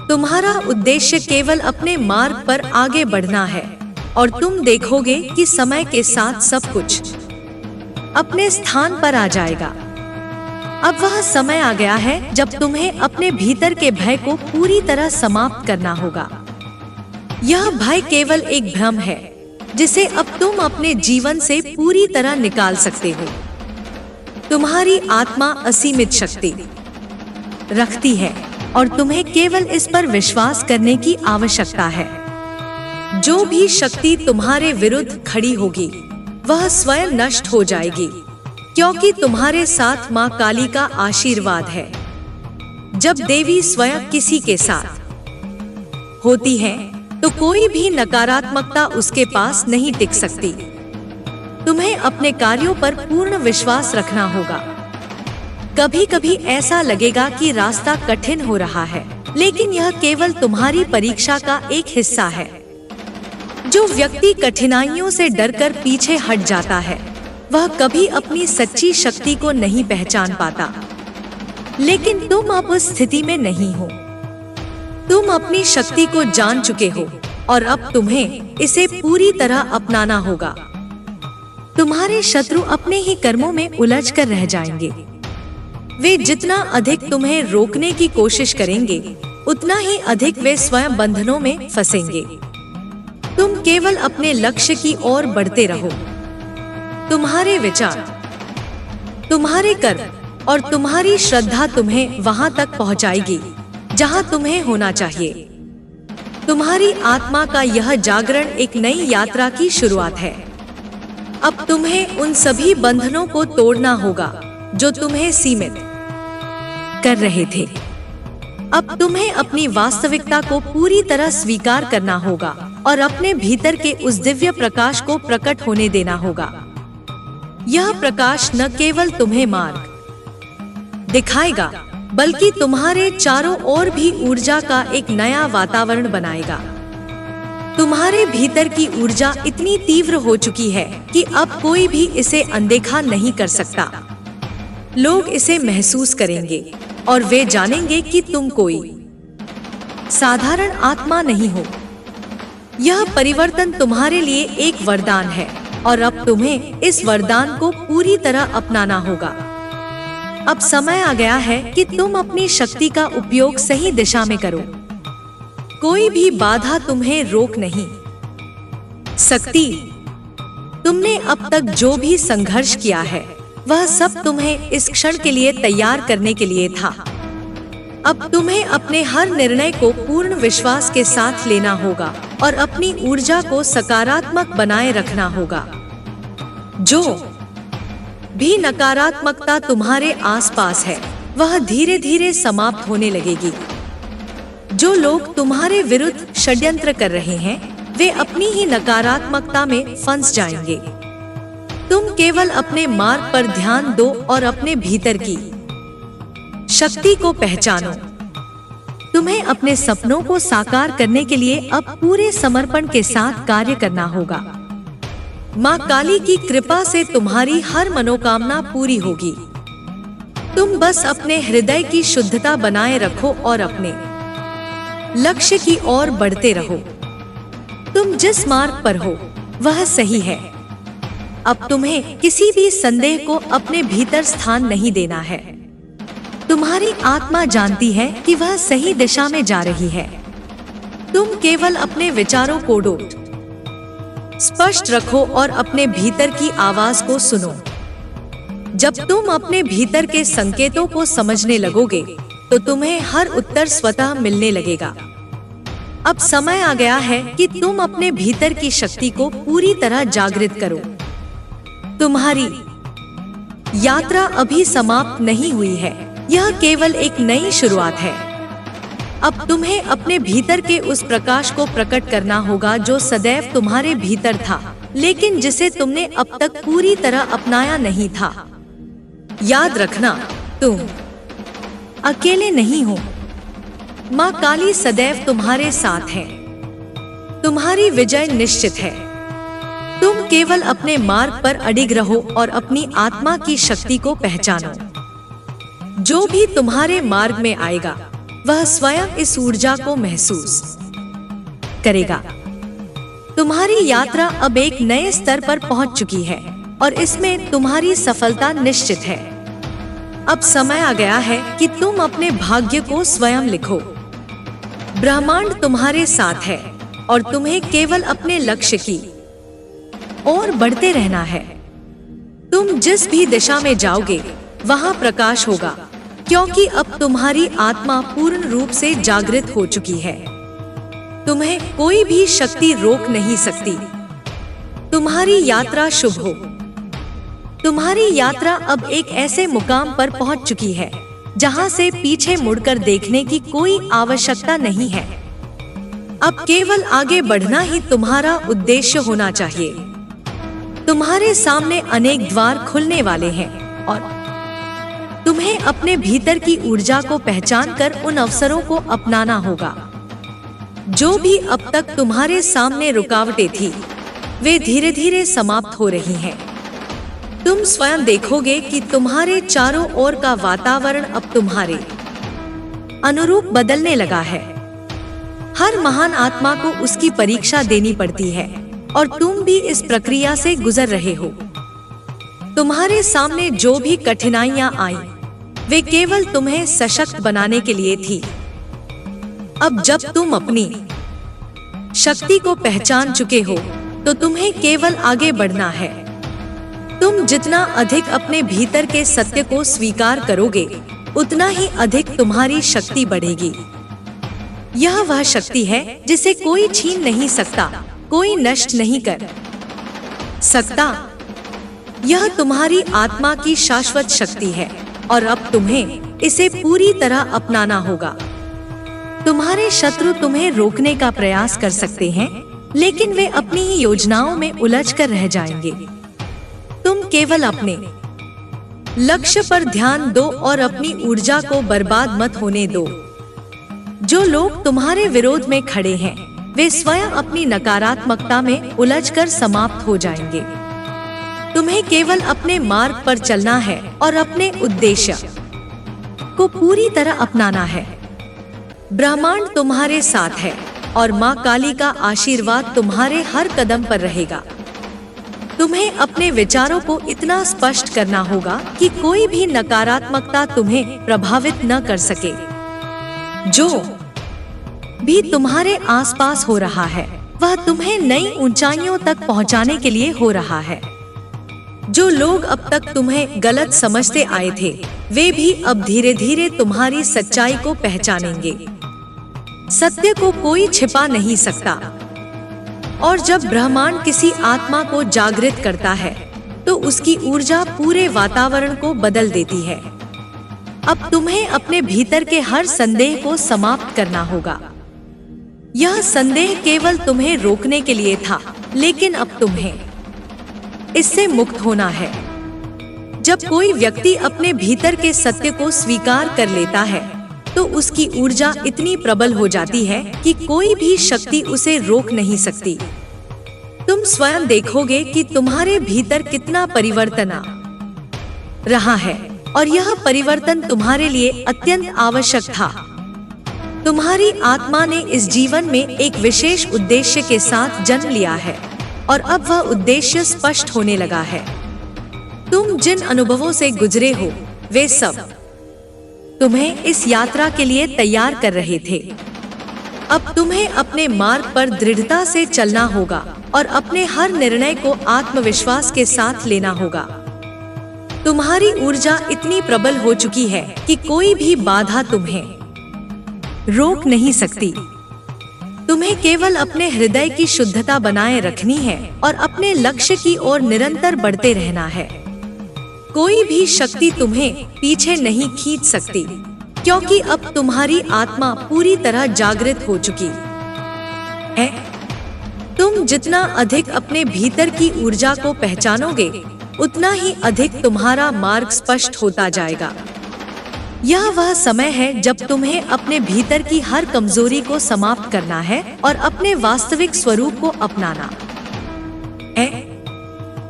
तुम्हारा उद्देश्य केवल अपने मार्ग पर आगे बढ़ना है, और तुम देखोगे कि समय के साथ सब कुछ अपने स्थान पर आ जाएगा। अब वह समय आ गया है जब तुम्हें अपने भीतर के भय को पूरी तरह समाप्त करना होगा। यह भय केवल एक भ्रम है, जिसे अब तुम अपने जीवन से पूरी तरह निकाल सकते हो। तुम्हारी आत्मा असीमित शक्ति रखती है, और तुम्हें केवल इस पर विश्वास करने की आवश्यकता है। जो भी शक्ति तुम्हारे विरुद्ध खड़ी होगी, वह स्वयं नष्ट हो जाएगी, क्योंकि तुम्हारे साथ माँ काली का आशीर्वाद है। जब देवी स्वयं किसी के साथ होती है, तो कोई भी नकारात्मकता उसके पास नहीं टिक सकती। तुम्हें अपने कार्यों पर पूर्ण विश्वास रखना होगा। कभी कभी ऐसा लगेगा कि रास्ता कठिन हो रहा है, लेकिन यह केवल तुम्हारी परीक्षा का एक हिस्सा है। जो व्यक्ति कठिनाइयों से डरकर पीछे हट जाता है, वह कभी अपनी सच्ची शक्ति को नहीं पहचान पाता। लेकिन तुम अब उस स्थिति में नहीं हो। तुम अपनी शक्ति को जान चुके हो और अब तुम्हें इसे पूरी तरह अपनाना होगा। तुम्हारे शत्रु अपने ही कर्मों में उलझ कर रह जाएंगे। वे जितना अधिक तुम्हें रोकने की कोशिश करेंगे, उतना ही अधिक वे स्वयं बंधनों में फंसेंगे। तुम केवल अपने लक्ष्य की ओर बढ़ते रहो। तुम्हारे विचार, तुम्हारे कर्म और तुम्हारी श्रद्धा तुम्हें वहां तक पहुंचाएगी जहां तुम्हें होना चाहिए। तुम्हारी आत्मा का यह जागरण एक नई यात्रा की शुरुआत है। अब तुम्हें उन सभी बंधनों को तोड़ना होगा जो तुम्हें सीमित कर रहे थे। अब तुम्हें अपनी वास्तविकता को पूरी तरह स्वीकार करना होगा और अपने भीतर के उस दिव्य प्रकाश को प्रकट होने देना होगा। यह प्रकाश न केवल तुम्हें मार्ग दिखाएगा, बल्कि तुम्हारे चारों ओर भी ऊर्जा का एक नया वातावरण बनाएगा। तुम्हारे भीतर की ऊर्जा इतनी तीव्र हो चुकी है कि अब कोई भी इसे अनदेखा नहीं कर सकता। लोग इसे महसूस करेंगे और वे जानेंगे कि तुम कोई साधारण आत्मा नहीं हो। यह परिवर्तन तुम्हारे लिए एक वरदान है और अब तुम्हें इस वरदान को पूरी तरह अपनाना होगा। अब समय आ गया है कि तुम अपनी शक्ति का उपयोग सही दिशा में करो। कोई भी बाधा तुम्हें रोक नहीं सकती। तुमने अब तक जो भी संघर्ष किया है, वह सब तुम्हें इस क्षण के लिए तैयार करने के लिए था। अब तुम्हें अपने हर निर्णय को पूर्ण विश्वास के साथ लेना होगा और अपनी ऊर्जा को सकारात्मक बनाए रखना होगा। जो भी नकारात्मकता तुम्हारे आसपास है, वह धीरे धीरे समाप्त होने लगेगी। जो लोग तुम्हारे विरुद्ध षड्यंत्र कर रहे हैं, वे अपनी ही नकारात्मकता में फंस जाएंगे। तुम केवल अपने मार्ग पर ध्यान दो और अपने भीतर की शक्ति को पहचानो। तुम्हें अपने सपनों को साकार करने के लिए अब पूरे समर्पण के साथ कार्य करना होगा। माँ काली की कृपा से तुम्हारी हर मनोकामना पूरी होगी। तुम बस अपने हृदय की शुद्धता बनाए रखो और अपने लक्ष्य की ओर बढ़ते रहो। तुम जिस मार्ग पर हो, वह सही है। अब तुम्हें किसी भी संदेह को अपने भीतर स्थान नहीं देना है। तुम्हारी आत्मा जानती है कि वह सही दिशा में जा रही है। तुम केवल अपने विचारों को डोट स्पष्ट रखो और अपने भीतर की आवाज को सुनो। जब तुम अपने भीतर के संकेतों को समझने लगोगे, तो तुम्हें हर उत्तर स्वतः मिलने लगेगा। अब समय आ गया है कि तुम अपने भीतर की शक्ति को पूरी तरह जागृत करो। तुम्हारी यात्रा अभी समाप्त नहीं हुई है, यह केवल एक नई शुरुआत है। अब तुम्हें अपने भीतर के उस प्रकाश को प्रकट करना होगा जो सदैव तुम्हारे भीतर था, लेकिन जिसे तुमने अब तक पूरी तरह अपनाया नहीं था। याद रखना, तुम अकेले नहीं हो। माँ काली सदैव तुम्हारे साथ है। तुम्हारी विजय निश्चित है। तुम केवल अपने मार्ग पर अडिग रहो और अपनी आत्मा की शक्ति को पहचानो। जो भी तुम्हारे मार्ग में आएगा, वह स्वयं इस ऊर्जा को महसूस करेगा। तुम्हारी यात्रा अब एक नए स्तर पर पहुंच चुकी है और इसमें तुम्हारी सफलता निश्चित है। अब समय आ गया है कि तुम अपने भाग्य को स्वयं लिखो। ब्रह्मांड तुम्हारे साथ है और तुम्हें केवल अपने लक्ष्य की ओर बढ़ते रहना है। तुम जिस भी दिशा में जाओगे, वहां प्रकाश होगा, क्योंकि अब तुम्हारी आत्मा पूर्ण रूप से जागृत हो चुकी है। तुम्हें कोई भी शक्ति रोक नहीं सकती। तुम्हारी यात्रा शुभ हो। तुम्हारी यात्रा अब एक ऐसे मुकाम पर पहुंच चुकी है जहां से पीछे मुड़कर देखने की कोई आवश्यकता नहीं है। अब केवल आगे बढ़ना ही तुम्हारा उद्देश्य होना चाहिए। तुम्हारे सामने अनेक द्वार खुलने वाले हैं और तुम्हें अपने भीतर की ऊर्जा को पहचान कर उन अवसरों को अपनाना होगा। जो भी अब तक तुम्हारे सामने रुकावटें थी, वे धीरे धीरे समाप्त हो रही हैं। तुम स्वयं देखोगे कि तुम्हारे चारों ओर का वातावरण अब तुम्हारे अनुरूप बदलने लगा है। हर महान आत्मा को उसकी परीक्षा देनी पड़ती है और तुम भी इस प्रक्रिया से गुजर रहे हो। तुम्हारे सामने जो भी कठिनाइयां आई वे केवल तुम्हें सशक्त बनाने के लिए थी। अब जब तुम अपनी शक्ति को पहचान चुके हो तो तुम्हें केवल आगे बढ़ना है। तुम जितना अधिक अपने भीतर के सत्य को स्वीकार करोगे उतना ही अधिक तुम्हारी शक्ति बढ़ेगी। यह वह शक्ति है जिसे कोई छीन नहीं सकता, कोई नष्ट नहीं कर सकता। यह तुम्हारी आत्मा की शाश्वत शक्ति है और अब तुम्हें इसे पूरी तरह अपनाना होगा। तुम्हारे शत्रु तुम्हें रोकने का प्रयास कर सकते हैं, लेकिन वे अपनी ही योजनाओं में उलझ कर रह जाएंगे। तुम केवल अपने लक्ष्य पर ध्यान दो और अपनी ऊर्जा को बर्बाद मत होने दो। जो लोग तुम्हारे विरोध में खड़े हैं वे स्वयं अपनी नकारात्मकता में उलझकर समाप्त हो जाएंगे। तुम्हें केवल अपने मार्ग पर चलना है और अपने उद्देश्य को पूरी तरह अपनाना है। ब्रह्मांड तुम्हारे साथ है और माँ काली का आशीर्वाद तुम्हारे हर कदम पर रहेगा। तुम्हें अपने विचारों को इतना स्पष्ट करना होगा कि कोई भी नकारात्मकता तुम्हें प्रभावित न कर सके। जो भी तुम्हारे आसपास हो रहा है वह तुम्हें नई ऊंचाइयों तक पहुंचाने के लिए हो रहा है। जो लोग अब तक तुम्हें गलत समझते आए थे वे भी अब धीरे धीरे तुम्हारी सच्चाई को पहचानेंगे। सत्य को कोई छिपा नहीं सकता और जब ब्रह्मांड किसी आत्मा को जागृत करता है तो उसकी ऊर्जा पूरे वातावरण को बदल देती है। अब तुम्हें अपने भीतर के हर संदेह को समाप्त करना होगा। यह संदेह केवल तुम्हें रोकने के लिए था, लेकिन अब तुम्हें इससे मुक्त होना है। जब कोई व्यक्ति अपने भीतर के सत्य को स्वीकार कर लेता है तो उसकी ऊर्जा इतनी प्रबल हो जाती है कि कोई भी शक्ति उसे रोक नहीं सकती। तुम स्वयं देखोगे कि तुम्हारे भीतर कितना परिवर्तन आ रहा है और यह परिवर्तन तुम्हारे लिए अत्यंत आवश्यक था। तुम्हारी आत्मा ने इस जीवन में एक विशेष उद्देश्य के साथ जन्म लिया है और अब वह उद्देश्य स्पष्ट होने लगा है। तुम जिन अनुभवों से गुजरे हो वे सब तुम्हें इस यात्रा के लिए तैयार कर रहे थे। अब तुम्हें अपने मार्ग पर दृढ़ता से चलना होगा और अपने हर निर्णय को आत्मविश्वास के साथ लेना होगा। तुम्हारी ऊर्जा इतनी प्रबल हो चुकी है कि कोई भी बाधा तुम्हें रोक नहीं सकती। तुम्हें केवल अपने हृदय की शुद्धता बनाए रखनी है और अपने लक्ष्य की ओर निरंतर बढ़ते रहना है। कोई भी शक्ति तुम्हें पीछे नहीं खींच सकती, क्योंकि अब तुम्हारी आत्मा पूरी तरह जागृत हो चुकी है। तुम जितना अधिक अपने भीतर की ऊर्जा को पहचानोगे उतना ही अधिक तुम्हारा मार्ग स्पष्ट होता जाएगा। यह वह समय है जब तुम्हें अपने भीतर की हर कमजोरी को समाप्त करना है और अपने वास्तविक स्वरूप को अपनाना है।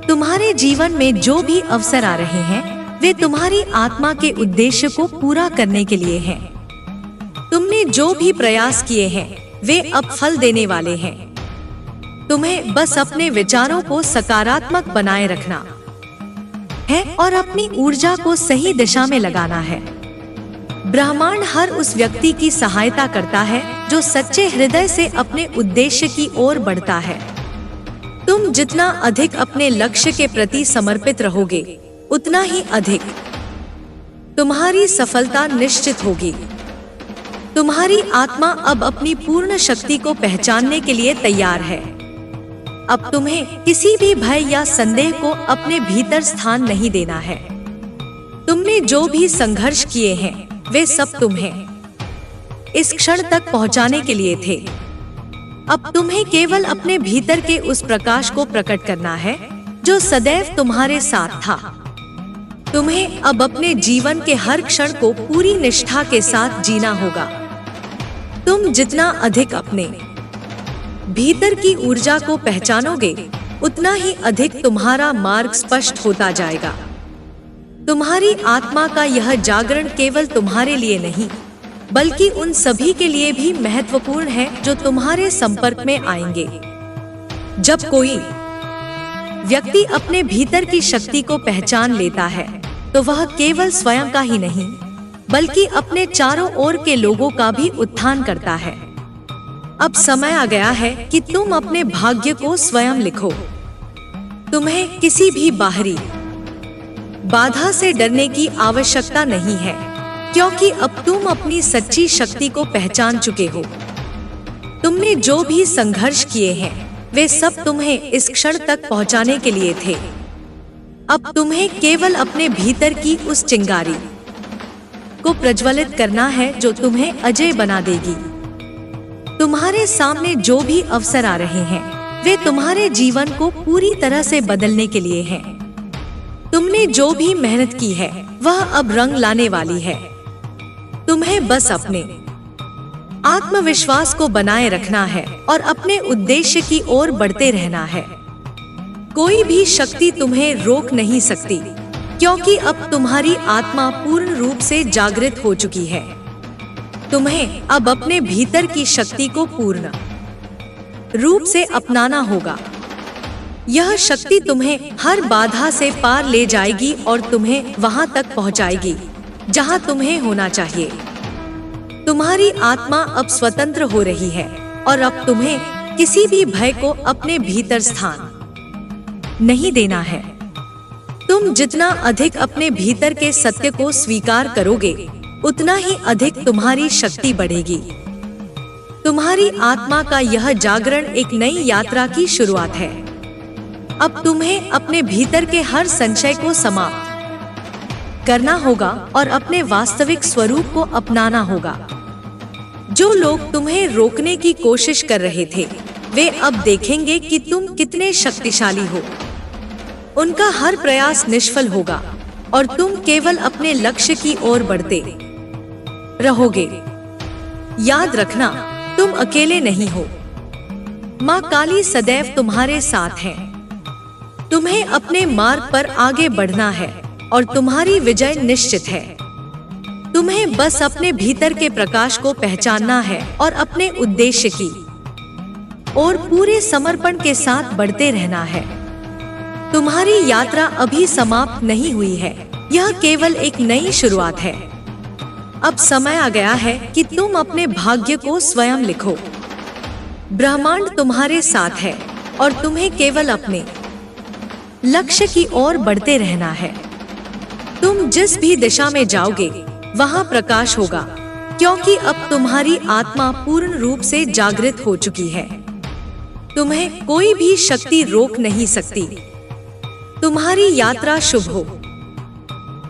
तुम्हारे जीवन में जो भी अवसर आ रहे हैं वे तुम्हारी आत्मा के उद्देश्य को पूरा करने के लिए हैं। तुमने जो भी प्रयास किए हैं वे अब फल देने वाले हैं। तुम्हें बस अपने विचारों को सकारात्मक बनाए रखना है और अपनी ऊर्जा को सही दिशा में लगाना है। ब्रह्मांड हर उस व्यक्ति की सहायता करता है जो सच्चे हृदय से अपने उद्देश्य की ओर बढ़ता है। तुम जितना अधिक अपने लक्ष्य के प्रति समर्पित रहोगे उतना ही अधिक तुम्हारी सफलता निश्चित होगी। तुम्हारी आत्मा अब अपनी पूर्ण शक्ति को पहचानने के लिए तैयार है। अब तुम्हें किसी भी भय या संदेह को अपने भीतर स्थान नहीं देना है। तुमने जो भी संघर्ष किए हैं वे सब तुम्हें इस क्षण तक पहुंचाने के लिए थे। अब तुम्हें केवल अपने भीतर के उस प्रकाश को प्रकट करना है जो सदैव तुम्हारे साथ था। तुम्हें अब अपने जीवन के हर क्षण को पूरी निष्ठा के साथ जीना होगा। तुम जितना अधिक अपने भीतर की ऊर्जा को पहचानोगे उतना ही अधिक तुम्हारा मार्ग स्पष्ट होता जाएगा। तुम्हारी आत्मा का यह जागरण केवल तुम्हारे लिए नहीं बल्कि उन सभी के लिए भी महत्वपूर्ण है जो तुम्हारे संपर्क में आएंगे। जब कोई व्यक्ति अपने भीतर की शक्ति को पहचान लेता है तो वह केवल स्वयं का ही नहीं बल्कि अपने चारों ओर के लोगों का भी उत्थान करता है। अब समय आ गया है कि तुम अपने भाग्य को स्वयं लिखो। तुम्हें किसी भी बाहरी बाधा से डरने की आवश्यकता नहीं है, क्योंकि अब तुम अपनी सच्ची शक्ति को पहचान चुके हो। तुमने जो भी संघर्ष किए हैं वे सब तुम्हें इस क्षण तक पहुंचाने के लिए थे। अब तुम्हें केवल अपने भीतर की उस चिंगारी को प्रज्वलित करना है जो तुम्हें अजय बना देगी। तुम्हारे सामने जो भी अवसर आ रहे हैं वे तुम्हारे जीवन को पूरी तरह से बदलने के लिए हैं। तुमने जो भी मेहनत की है वह अब रंग लाने वाली है। तुम्हें बस अपने आत्मविश्वास को बनाए रखना है और अपने उद्देश्य की ओर बढ़ते रहना है। कोई भी शक्ति तुम्हें रोक नहीं सकती, क्योंकि अब तुम्हारी आत्मा पूर्ण रूप से जागृत हो चुकी है। तुम्हें अब अपने भीतर की शक्ति को पूर्ण रूप से अपनाना होगा। यह शक्ति तुम्हें हर बाधा से पार ले जाएगी और तुम्हें वहां तक पहुंचाएगी जहां तुम्हें होना चाहिए। तुम्हारी आत्मा अब स्वतंत्र हो रही है और अब तुम्हें किसी भी भय को अपने भीतर स्थान नहीं देना है। तुम जितना अधिक अपने भीतर के सत्य को स्वीकार करोगे उतना ही अधिक तुम्हारी शक्ति बढ़ेगी। तुम्हारी आत्मा का यह जागरण एक नई यात्रा की शुरुआत है। अब तुम्हें अपने भीतर के हर संशय को समाप्त करना होगा और अपने वास्तविक स्वरूप को अपनाना होगा। जो लोग तुम्हें रोकने की कोशिश कर रहे थे वे अब देखेंगे कि तुम कितने शक्तिशाली हो। उनका हर प्रयास निष्फल होगा और तुम केवल अपने लक्ष्य की ओर बढ़ते रहोगे। याद रखना, तुम अकेले नहीं हो। माँ काली सदैव तुम्हारे साथ है। तुम्हें अपने मार्ग पर आगे बढ़ना है और तुम्हारी विजय निश्चित है। तुम्हें बस अपने भीतर के प्रकाश को पहचानना है और अपने उद्देश्य की और पूरे समर्पण के साथ बढ़ते रहना है। तुम्हारी यात्रा अभी समाप्त नहीं हुई है, यह केवल एक नई शुरुआत है। अब समय आ गया है कि तुम अपने भाग्य को स्वयं लिखो। ब्रह्मांड तुम्हारे साथ है और तुम्हें केवल अपने लक्ष्य की ओर बढ़ते रहना है। तुम जिस भी दिशा में जाओगे वहां प्रकाश होगा, क्योंकि अब तुम्हारी आत्मा पूर्ण रूप से जागृत हो चुकी है। तुम्हें कोई भी शक्ति रोक नहीं सकती। तुम्हारी यात्रा शुभ हो।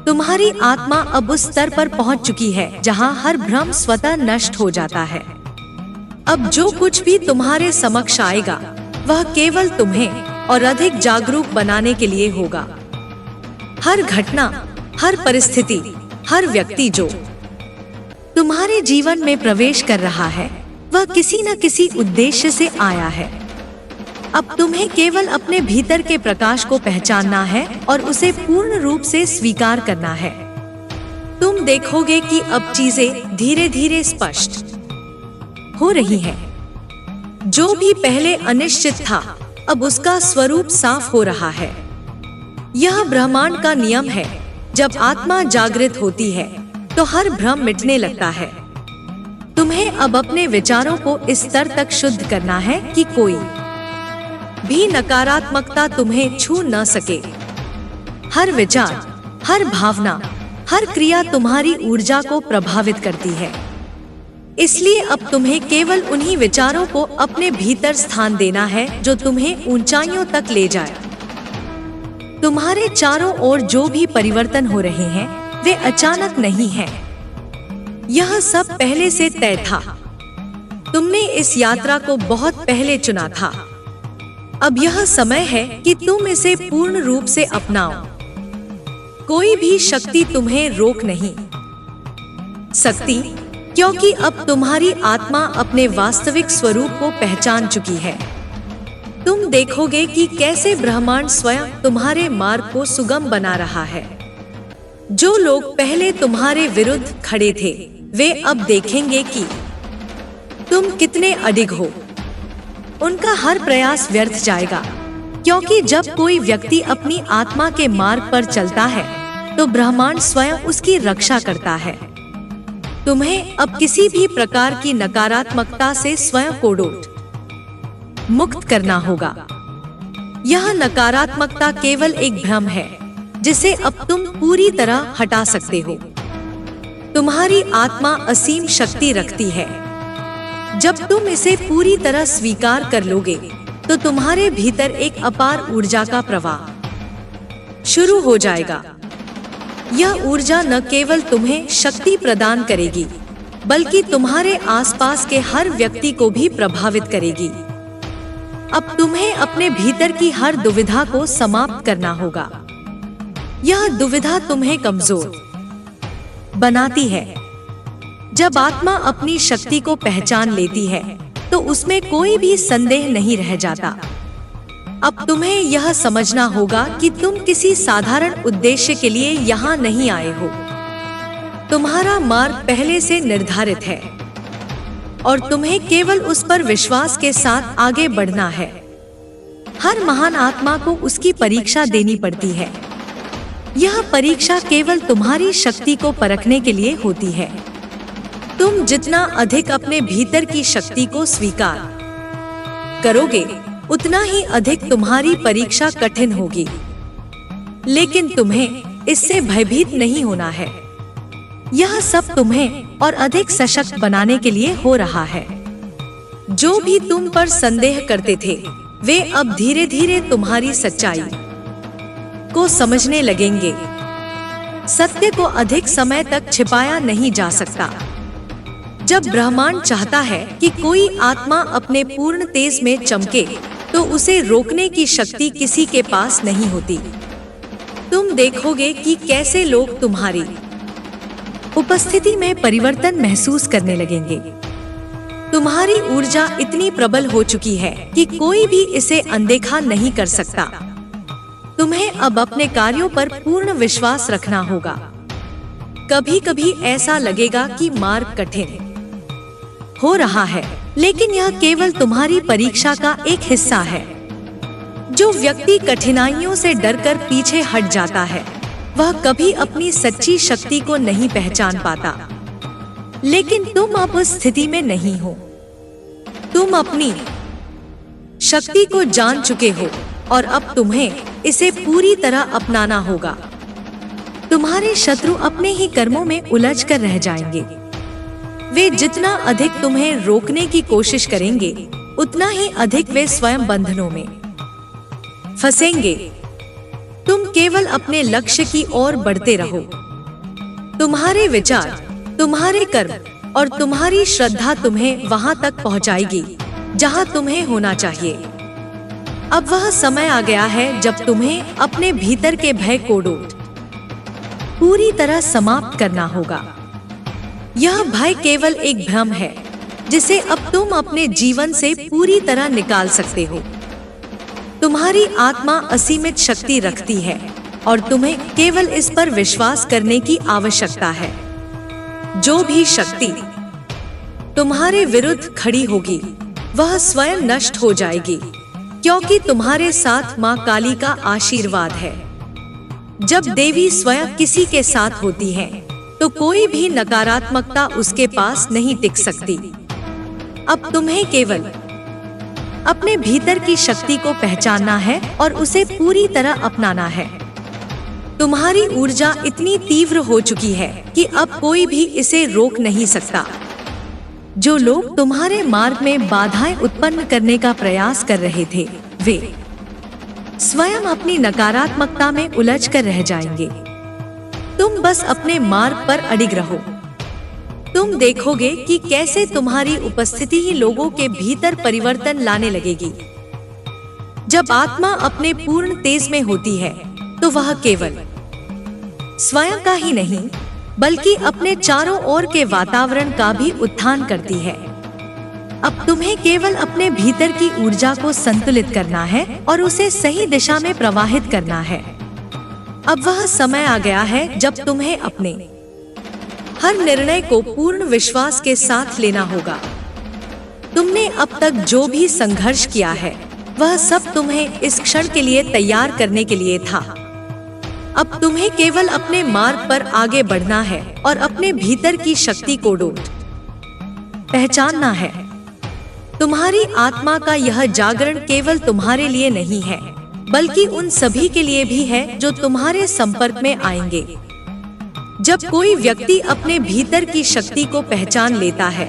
तुम्हारी आत्मा अब उस स्तर पर पहुंच चुकी है जहां हर भ्रम स्वतः नष्ट हो जाता है। अब जो कुछ भी तुम्हारे समक्ष आएगा वह केवल तुम्हें और अधिक जागरूक बनाने के लिए होगा। हर घटना, हर परिस्थिति, हर व्यक्ति जो तुम्हारे जीवन में प्रवेश कर रहा है वह किसी न किसी उद्देश्य से आया है। अब तुम्हें केवल अपने भीतर के प्रकाश को पहचानना है और उसे पूर्ण रूप से स्वीकार करना है। तुम देखोगे कि अब चीजें धीरे धीरे स्पष्ट हो रही हैं। जो भी पहले अनिश्चित था अब उसका स्वरूप साफ हो रहा है। यह ब्रह्मांड का नियम है। जब आत्मा जागृत होती है तो हर भ्रम मिटने लगता है। तुम्हें अब अपने विचारों को इस स्तर तक शुद्ध करना है कि कोई भी नकारात्मकता तुम्हें छू न सके। हर विचार, हर भावना, हर क्रिया तुम्हारी ऊर्जा को प्रभावित करती है। इसलिए अब तुम्हें केवल उन्हीं विचारों को अपने भीतर स्थान देना है जो तुम्हें ऊंचाइयों तक ले जाए। तुम्हारे चारों ओर जो भी परिवर्तन हो रहे हैं वे अचानक नहीं हैं। यह सब पहले से तय था। तुमने इस यात्रा को बहुत पहले चुना था। अब यह समय है कि तुम इसे पूर्ण रूप से अपनाओ। कोई भी शक्ति तुम्हें रोक नहीं सकती, क्योंकि अब तुम्हारी आत्मा अपने वास्तविक स्वरूप को पहचान चुकी है। तुम देखोगे कि कैसे ब्रह्मांड स्वयं तुम्हारे मार्ग को सुगम बना रहा है। जो लोग पहले तुम्हारे विरुद्ध खड़े थे वे अब देखेंगे कि तुम कितने अडिग हो। उनका हर प्रयास व्यर्थ जाएगा, क्योंकि जब कोई व्यक्ति अपनी आत्मा के मार्ग पर चलता है तो ब्रह्मांड स्वयं उसकी रक्षा करता है। तुम्हें अब किसी भी प्रकार की नकारात्मकता से स्वयं को मुक्त करना होगा। यह नकारात्मकता केवल एक भ्रम है जिसे अब तुम पूरी तरह हटा सकते हो। तुम्हारी आत्मा असीम शक्ति रखती है। जब तुम इसे पूरी तरह स्वीकार कर लोगे तो तुम्हारे भीतर एक अपार ऊर्जा का प्रवाह शुरू हो जाएगा। यह ऊर्जा न केवल तुम्हें शक्ति प्रदान करेगी, बल्कि तुम्हारे आसपास के हर व्यक्ति को भी प्रभावित करेगी। अब तुम्हें अपने भीतर की हर दुविधा को समाप्त करना होगा। यह दुविधा तुम्हें कमजोर बनाती है। जब आत्मा अपनी शक्ति को पहचान लेती है तो उसमें कोई भी संदेह नहीं रह जाता। अब तुम्हें यह समझना होगा कि तुम किसी साधारण उद्देश्य के लिए यहाँ नहीं आए हो। तुम्हारा मार्ग पहले से निर्धारित है और तुम्हें केवल उस पर विश्वास के साथ आगे बढ़ना है। हर महान आत्मा को उसकी परीक्षा देनी पड़ती है। यह परीक्षा केवल तुम्हारी शक्ति को परखने के लिए होती है। तुम जितना अधिक अपने भीतर की शक्ति को स्वीकार करोगे, उतना ही अधिक तुम्हारी परीक्षा कठिन होगी। लेकिन तुम्हें इससे भयभीत नहीं होना है। यह सब तुम्हें और अधिक सशक्त बनाने के लिए हो रहा है। जो भी तुम पर संदेह करते थे, वे अब धीरे धीरे तुम्हारी सच्चाई को समझने लगेंगे। सत्य को अधिक समय तक छिपाया नहीं जा सकता। जब ब्रह्मांड चाहता है कि कोई आत्मा अपने पूर्ण तेज में चमके, तो उसे रोकने की शक्ति किसी के पास नहीं होती। तुम देखोगे कि कैसे लोग तुम्हारी उपस्थिति में परिवर्तन महसूस करने लगेंगे। तुम्हारी ऊर्जा इतनी प्रबल हो चुकी है कि कोई भी इसे अनदेखा नहीं कर सकता। तुम्हें अब अपने कार्यों पर पूर्ण विश्वास रखना होगा। कभी कभी ऐसा लगेगा कि मार्ग कठिन हो रहा है, लेकिन यह केवल तुम्हारी परीक्षा का एक हिस्सा है। जो व्यक्ति कठिनाइयों से डरकर पीछे हट जाता है, वह कभी अपनी सच्ची शक्ति को नहीं पहचान पाता। लेकिन तुम अब उस स्थिति में नहीं हो। तुम अपनी शक्ति को जान चुके हो और अब तुम्हें इसे पूरी तरह अपनाना होगा। तुम्हारे शत्रु अपने ही कर्मों में उलझ कर रह जाएंगे। वे जितना अधिक तुम्हें रोकने की कोशिश करेंगे, उतना ही अधिक वे स्वयं बंधनों में फंसेंगे। तुम केवल अपने लक्ष्य की ओर बढ़ते रहो। तुम्हारे विचार, तुम्हारे कर्म और तुम्हारी श्रद्धा तुम्हें वहां तक पहुंचाएगी जहां तुम्हें होना चाहिए। अब वह समय आ गया है जब तुम्हें अपने भीतर के भय को पूरी तरह समाप्त करना होगा। यह भय केवल एक भ्रम है जिसे अब तुम अपने जीवन से पूरी तरह निकाल सकते हो। तुम्हारी आत्मा असीमित शक्ति रखती है और तुम्हें केवल इस पर विश्वास करने की आवश्यकता है। जो भी शक्ति तुम्हारे विरुद्ध खड़ी होगी, वह स्वयं नष्ट हो जाएगी, क्योंकि तुम्हारे साथ मां काली का आशीर्वाद है। जब देवी स्वयं किसी के साथ होती है, तो कोई भी नकारात्मकता उसके पास नहीं टिक सकती। अब तुम्हें केवल अपने भीतर की शक्ति को पहचानना है और उसे पूरी तरह अपनाना है। तुम्हारी ऊर्जा इतनी तीव्र हो चुकी है कि अब कोई भी इसे रोक नहीं सकता। जो लोग तुम्हारे मार्ग में बाधाएं उत्पन्न करने का प्रयास कर रहे थे, वे स्वयं अपनी नकारात्मकता में उलझ कर रह जाएंगे। तुम बस अपने मार्ग पर अडिग रहो। तुम देखोगे कि कैसे तुम्हारी उपस्थिति ही लोगों के भीतर परिवर्तन लाने लगेगी। जब आत्मा अपने पूर्ण तेज में होती है, तो वह केवल स्वयं का ही नहीं, बल्कि अपने चारों ओर के वातावरण का भी उत्थान करती है। अब तुम्हें केवल अपने भीतर की ऊर्जा को संतुलित करना है और उसे सही दिशा में प्रवाहित करना है। अब वह समय आ गया है जब तुम्हें अपने हर निर्णय को पूर्ण विश्वास के साथ लेना होगा। तुमने अब तक जो भी संघर्ष किया है वह सब तुम्हें इस क्षण के लिए तैयार करने के लिए था। अब तुम्हें केवल अपने मार्ग पर आगे बढ़ना है और अपने भीतर की शक्ति को पहचानना है। तुम्हारी आत्मा का यह जागरण केवल तुम्हारे लिए नहीं है, बल्कि उन सभी के लिए भी है जो तुम्हारे संपर्क में आएंगे। जब कोई व्यक्ति अपने भीतर की शक्ति को पहचान लेता है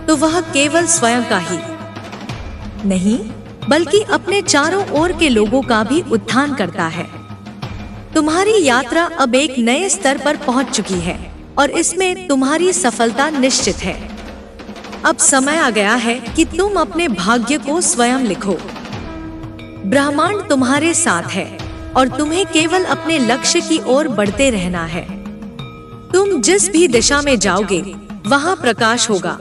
तो वह केवल स्वयं का ही नहीं, बल्कि अपने चारों ओर के लोगों का भी उत्थान करता है। तुम्हारी यात्रा अब एक नए स्तर पर पहुंच चुकी है और इसमें तुम्हारी सफलता निश्चित है। अब समय आ गया है कि तुम अपने भाग्य को स्वयं लिखो। ब्रह्मांड तुम्हारे साथ है और तुम्हें केवल अपने लक्ष्य की ओर बढ़ते रहना है। तुम जिस भी दिशा में जाओगे वहां प्रकाश होगा,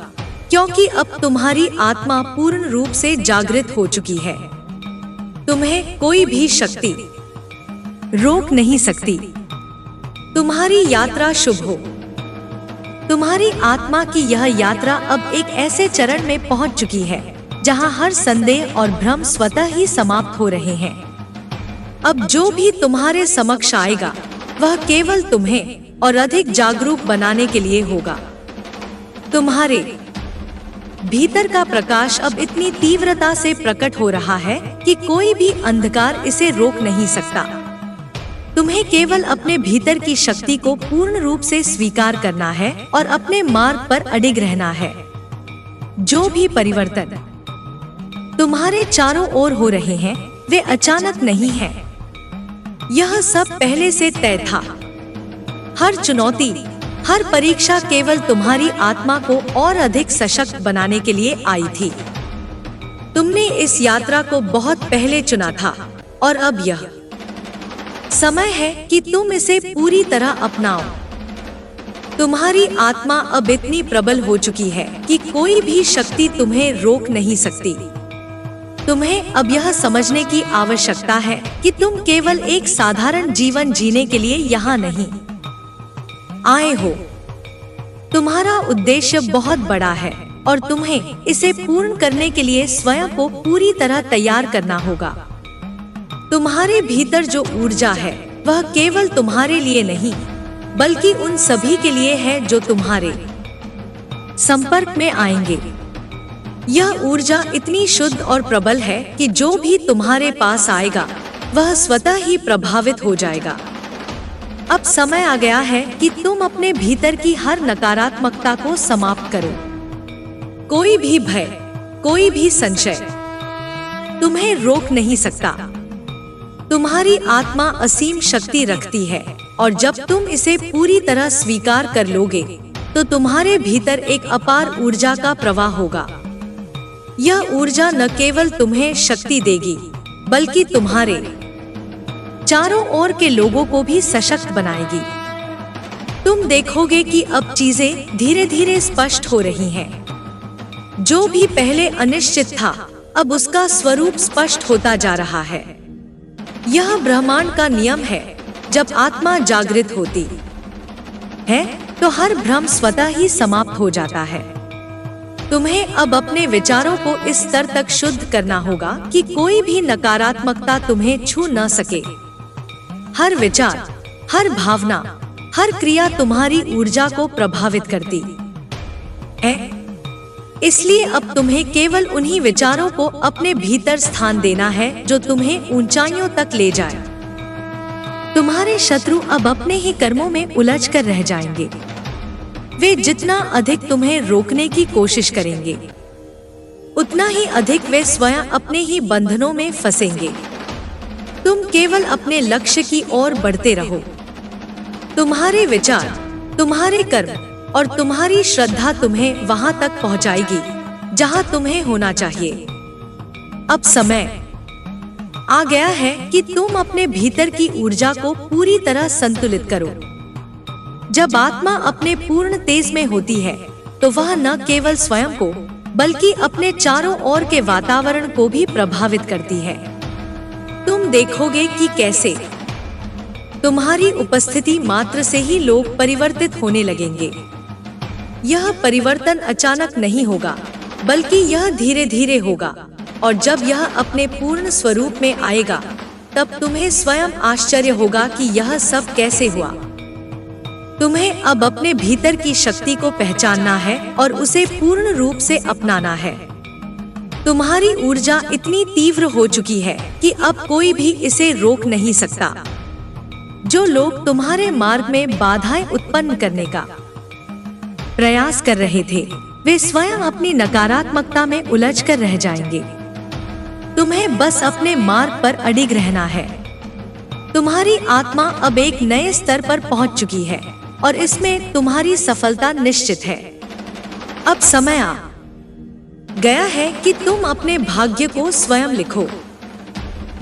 क्योंकि अब तुम्हारी आत्मा पूर्ण रूप से जागृत हो चुकी है। तुम्हें कोई भी शक्ति रोक नहीं सकती। तुम्हारी यात्रा शुभ हो। तुम्हारी आत्मा की यह यात्रा अब एक ऐसे चरण में पहुंच चुकी है जहां हर संदेह और भ्रम स्वतः ही समाप्त हो रहे हैं। अब जो भी तुम्हारे समक्ष आएगा वह केवल तुम्हें और अधिक जागरूक बनाने के लिए होगा। तुम्हारे भीतर का प्रकाश अब इतनी तीव्रता से प्रकट हो रहा है कि कोई भी अंधकार इसे रोक नहीं सकता। तुम्हें केवल अपने भीतर की शक्ति को पूर्ण रूप से स्वीकार करना है और अपने मार्ग पर अडिग रहना है। जो भी परिवर्तन तुम्हारे चारों ओर हो रहे हैं वे अचानक नहीं हैं। यह सब पहले से तय था। हर चुनौती, हर परीक्षा केवल तुम्हारी आत्मा को और अधिक सशक्त बनाने के लिए आई थी। तुमने इस यात्रा को बहुत पहले चुना था और अब यह समय है कि तुम इसे पूरी तरह अपनाओ। तुम्हारी आत्मा अब इतनी प्रबल हो चुकी है कि कोई भी शक्ति तुम्हें रोक नहीं सकती। तुम्हें अब यह समझने की आवश्यकता है कि तुम केवल एक साधारण जीवन जीने के लिए यहाँ नहीं आए हो। तुम्हारा उद्देश्य बहुत बड़ा है और तुम्हें इसे पूर्ण करने के लिए स्वयं को पूरी तरह तैयार करना होगा। तुम्हारे भीतर जो ऊर्जा है वह केवल तुम्हारे लिए नहीं, बल्कि उन सभी के लिए है जो तुम्हारे संपर्क में आएंगे। यह ऊर्जा इतनी शुद्ध और प्रबल है कि जो भी तुम्हारे पास आएगा वह स्वतः ही प्रभावित हो जाएगा। अब समय आ गया है कि तुम अपने भीतर की हर नकारात्मकता को समाप्त करो। कोई भी भय, कोई भी संशय तुम्हें रोक नहीं सकता। तुम्हारी आत्मा असीम शक्ति रखती है और जब तुम इसे पूरी तरह स्वीकार कर लोगे तो तुम्हारे भीतर एक अपार ऊर्जा का प्रवाह होगा। यह ऊर्जा न केवल तुम्हें शक्ति देगी, बल्कि तुम्हारे चारों ओर के लोगों को भी सशक्त बनाएगी। तुम देखोगे कि अब चीजें धीरे धीरे स्पष्ट हो रही हैं। जो भी पहले अनिश्चित था अब उसका स्वरूप स्पष्ट होता जा रहा है। यह ब्रह्मांड का नियम है। जब आत्मा जागृत होती है तो हर भ्रम स्वतः ही समाप्त हो जाता है। तुम्हें अब अपने विचारों को इस स्तर तक शुद्ध करना होगा कि कोई भी नकारात्मकता तुम्हें छू न सके। हर विचार, हर भावना, हर क्रिया तुम्हारी ऊर्जा को प्रभावित करती है। इसलिए अब तुम्हें केवल उन्हीं विचारों को अपने भीतर स्थान देना है जो तुम्हें ऊंचाइयों तक ले जाए। तुम्हारे शत्रु अब अपने ही कर्मों में उलझ कर रह जाएंगे। वे जितना अधिक तुम्हें रोकने की कोशिश करेंगे, उतना ही अधिक वे स्वयं अपने ही बंधनों में फंसेंगे। तुम केवल अपने लक्ष्य की ओर बढ़ते रहो। तुम्हारे विचार, तुम्हारे कर्म और तुम्हारी श्रद्धा तुम्हें वहां तक पहुंचाएगी जहां तुम्हें होना चाहिए। अब समय आ गया है कि तुम अपने भीतर की ऊर्जा को पूरी तरह संतुलित करो। जब आत्मा अपने पूर्ण तेज में होती है तो वह न केवल स्वयं को बल्कि अपने चारों ओर के वातावरण को भी प्रभावित करती है। तुम देखोगे कि कैसे तुम्हारी उपस्थिति मात्र से ही लोग परिवर्तित होने लगेंगे। यह परिवर्तन अचानक नहीं होगा, बल्कि यह धीरे धीरे होगा, और जब यह अपने पूर्ण स्वरूप में आएगा तब तुम्हें स्वयं आश्चर्य होगा कि यह सब कैसे हुआ। तुम्हें अब अपने भीतर की शक्ति को पहचानना है और उसे पूर्ण रूप से अपनाना है। तुम्हारी ऊर्जा इतनी तीव्र हो चुकी है कि अब कोई भी इसे रोक नहीं सकता। जो लोग तुम्हारे मार्ग में बाधाएं उत्पन्न करने का प्रयास कर रहे थे, वे स्वयं अपनी नकारात्मकता में उलझ कर रह जाएंगे। तुम्हें बस अपने मार्ग पर अडिग रहना है। तुम्हारी आत्मा अब एक नए स्तर पर पहुंच चुकी है और इसमें तुम्हारी सफलता निश्चित है। अब समय आ गया है कि तुम अपने भाग्य को स्वयं लिखो।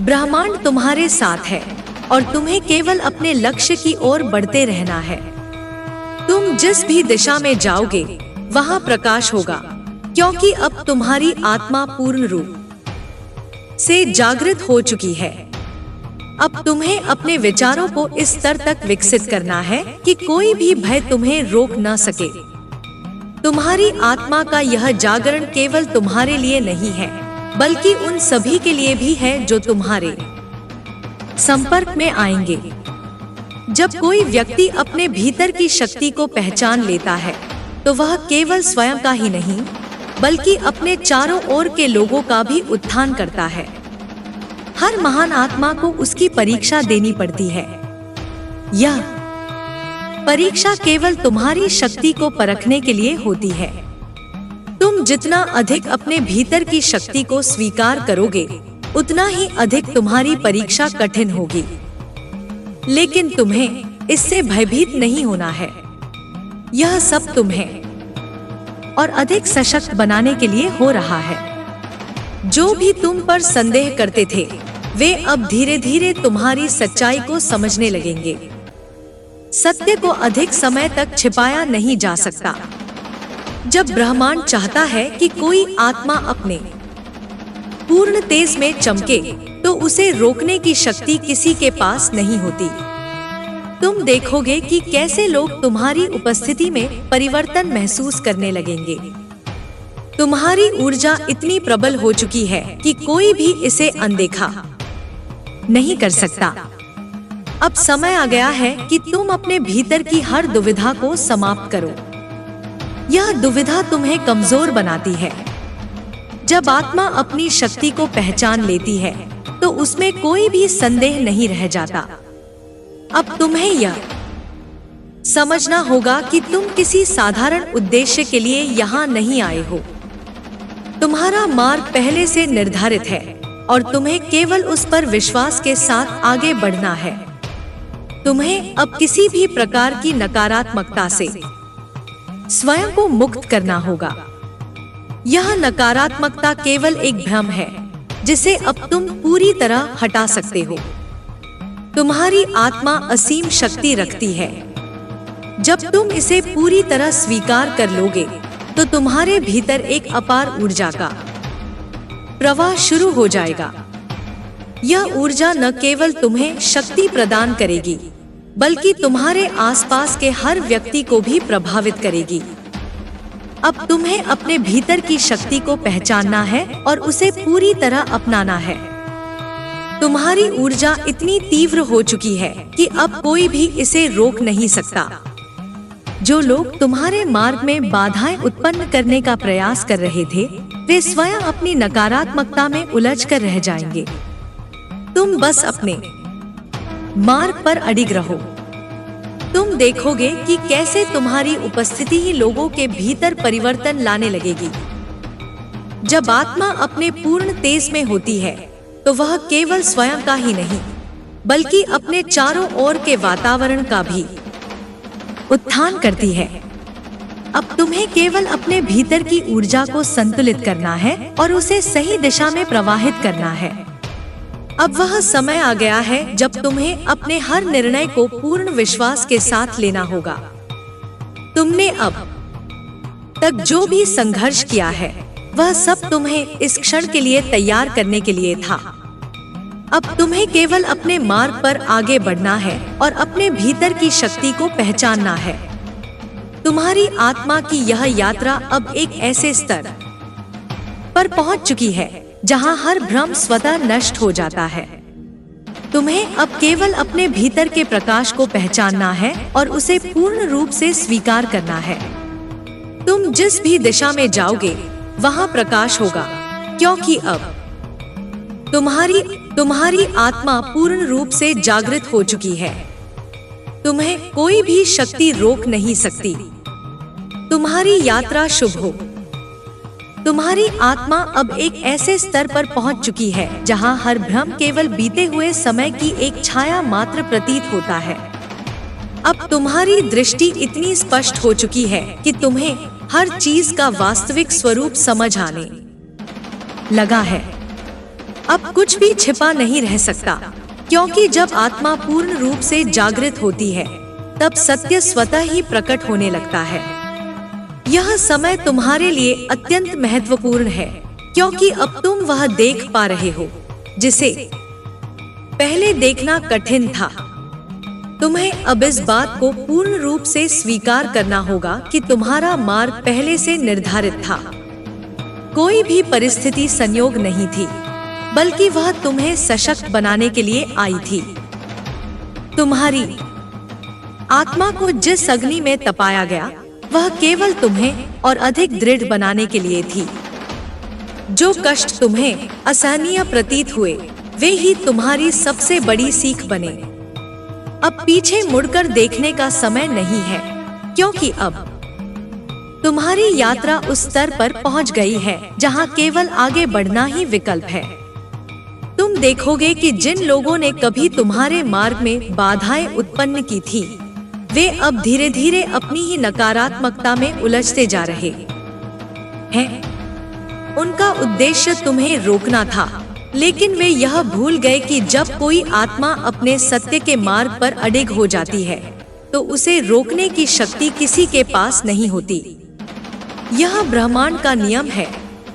ब्रह्मांड तुम्हारे साथ है और तुम्हें केवल अपने लक्ष्य की ओर बढ़ते रहना है। तुम जिस भी दिशा में जाओगे वहां प्रकाश होगा, क्योंकि अब तुम्हारी आत्मा पूर्ण रूप से जागृत हो चुकी है। अब तुम्हें अपने विचारों को इस स्तर तक विकसित करना है कि कोई भी भय तुम्हें रोक न सके। तुम्हारी आत्मा का यह जागरण केवल तुम्हारे लिए नहीं है, बल्कि उन सभी के लिए भी है जो तुम्हारे संपर्क में आएंगे। जब कोई व्यक्ति अपने भीतर की शक्ति को पहचान लेता है, तो वह केवल स्वयं का ही नहीं, बल्कि अपने चारों ओर के लोगों का भी उत्थान करता है। हर महान आत्मा को उसकी परीक्षा देनी पड़ती है। यह परीक्षा केवल तुम्हारी शक्ति को परखने के लिए होती है। तुम जितना अधिक अपने भीतर की शक्ति को स्वीकार करोगे, उतना ही अधिक तुम्हारी परीक्षा कठिन होगी। लेकिन तुम्हें इससे भयभीत नहीं होना है। यह सब तुम्हें और अधिक सशक्त बनाने के लिए हो रहा है। जो भी तुम पर संदेह करते थे, वे अब धीरे धीरे तुम्हारी सच्चाई को समझने लगेंगे। सत्य को अधिक समय तक छिपाया नहीं जा सकता। जब ब्रह्मांड चाहता है कि कोई आत्मा अपने पूर्ण तेज में चमके, तो उसे रोकने की शक्ति किसी के पास नहीं होती। तुम देखोगे कि कैसे लोग तुम्हारी उपस्थिति में परिवर्तन महसूस करने लगेंगे। तुम्हारी ऊर्जा इतनी प्रबल हो चुकी है कि कोई भी इसे अनदेखा नहीं कर सकता। अब समय आ गया है कि तुम अपने भीतर की हर दुविधा को समाप्त करो। यह दुविधा तुम्हें कमजोर बनाती है। जब आत्मा अपनी शक्ति को पहचान लेती है, तो उसमें कोई भी संदेह नहीं रह जाता। अब तुम्हें यह समझना होगा कि तुम किसी साधारण उद्देश्य के लिए यहाँ नहीं आए हो। तुम्हारा मार्ग पहले से निर्धारित है और तुम्हें केवल उस पर विश्वास के साथ आगे बढ़ना है। तुम्हें अब किसी भी प्रकार की नकारात्मकता से स्वयं को मुक्त करना होगा। यह नकारात्मकता केवल एक भ्रम है, जिसे अब तुम पूरी तरह हटा सकते हो। तुम्हारी आत्मा असीम शक्ति रखती है। जब तुम इसे पूरी तरह स्वीकार कर लोगे, तो तुम्हारे भीतर एक अपार ऊर्जा का प्रवाह शुरू हो जाएगा। यह ऊर्जा न केवल तुम्हें शक्ति प्रदान करेगी, बल्कि तुम्हारे आसपास के हर व्यक्ति को भी प्रभावित करेगी। अब तुम्हें अपने भीतर की शक्ति को पहचानना है और उसे पूरी तरह अपनाना है। तुम्हारी ऊर्जा इतनी तीव्र हो चुकी है कि अब कोई भी इसे रोक नहीं सकता। जो लोग तुम्हारे मार्ग में बाधाएं उत्पन्न करने का प्रयास कर रहे थे, वे स्वयं अपनी नकारात्मकता में उलझ कर रह जाएंगे। तुम बस अपने मार्ग पर अडिग रहो। तुम देखोगे कि कैसे तुम्हारी उपस्थिति ही लोगों के भीतर परिवर्तन लाने लगेगी। जब आत्मा अपने पूर्ण तेज में होती है, तो वह केवल स्वयं का ही नहीं, बल्कि अपने चारों ओर के वातावरण का भी उत्थान करती है। अब तुम्हें केवल अपने भीतर की ऊर्जा को संतुलित करना है और उसे सही दिशा में प्रवाहित करना है। अब वह समय आ गया है जब तुम्हें अपने हर निर्णय को पूर्ण विश्वास के साथ लेना होगा। तुमने अब तक जो भी संघर्ष किया है, वह सब तुम्हें इस क्षण के लिए तैयार करने के लिए था। अब तुम्हें केवल अपने मार्ग पर आगे बढ़ना है और अपने भीतर की शक्ति को पहचानना है। तुम्हारी आत्मा की यह यात्रा अब एक ऐसे स्तर पर पहुंच चुकी है जहां हर भ्रम स्वतः नष्ट हो जाता है। तुम्हें अब केवल अपने भीतर के प्रकाश को पहचानना है और उसे पूर्ण रूप से स्वीकार करना है। तुम जिस भी दिशा में जाओगे वहां प्रकाश होगा, क्योंकि अब तुम्हारी आत्मा पूर्ण रूप से जागृत हो चुकी है। तुम्हें कोई भी शक्ति रोक नहीं सकती। तुम्हारी यात्रा शुभ हो। तुम्हारी आत्मा अब एक ऐसे स्तर पर पहुंच चुकी है जहां हर भ्रम केवल बीते हुए समय की एक छाया मात्र प्रतीत होता है। अब तुम्हारी दृष्टि इतनी स्पष्ट हो चुकी है कि तुम्हें हर चीज का वास्तविक स्वरूप समझ आने लगा है। अब कुछ भी छिपा नहीं रह सकता, क्योंकि जब आत्मा पूर्ण रूप से जागृत होती है तब सत्य स्वतः ही प्रकट होने लगता है। यह समय तुम्हारे लिए अत्यंत महत्वपूर्ण है, क्योंकि अब तुम वह देख पा रहे हो जिसे पहले देखना कठिन था। तुम्हें अब इस बात को पूर्ण रूप से स्वीकार करना होगा कि तुम्हारा मार्ग पहले से निर्धारित था। कोई भी परिस्थिति संयोग नहीं थी, बल्कि वह तुम्हें सशक्त बनाने के लिए आई थी। तुम्हारी आत्मा को जिस अग्नि में तपाया गया वह केवल तुम्हें और अधिक दृढ़ बनाने के लिए थी। जो कष्ट तुम्हें असहनीय प्रतीत हुए वे ही तुम्हारी सबसे बड़ी सीख बने। अब पीछे मुड़कर देखने का समय नहीं है, क्योंकि अब तुम्हारी यात्रा उस स्तर पर पहुंच गई है जहां केवल आगे बढ़ना ही विकल्प है। तुम देखोगे कि जिन लोगों ने कभी तुम्हारे मार्ग में बाधाएं उत्पन्न की थी वे अब धीरे धीरे अपनी ही नकारात्मकता में उलझते जा रहे हैं। उनका उद्देश्य तुम्हें रोकना था, लेकिन वे यह भूल गए कि जब कोई आत्मा अपने सत्य के मार्ग पर अडिग हो जाती है तो उसे रोकने की शक्ति किसी के पास नहीं होती। यह ब्रह्मांड का नियम है।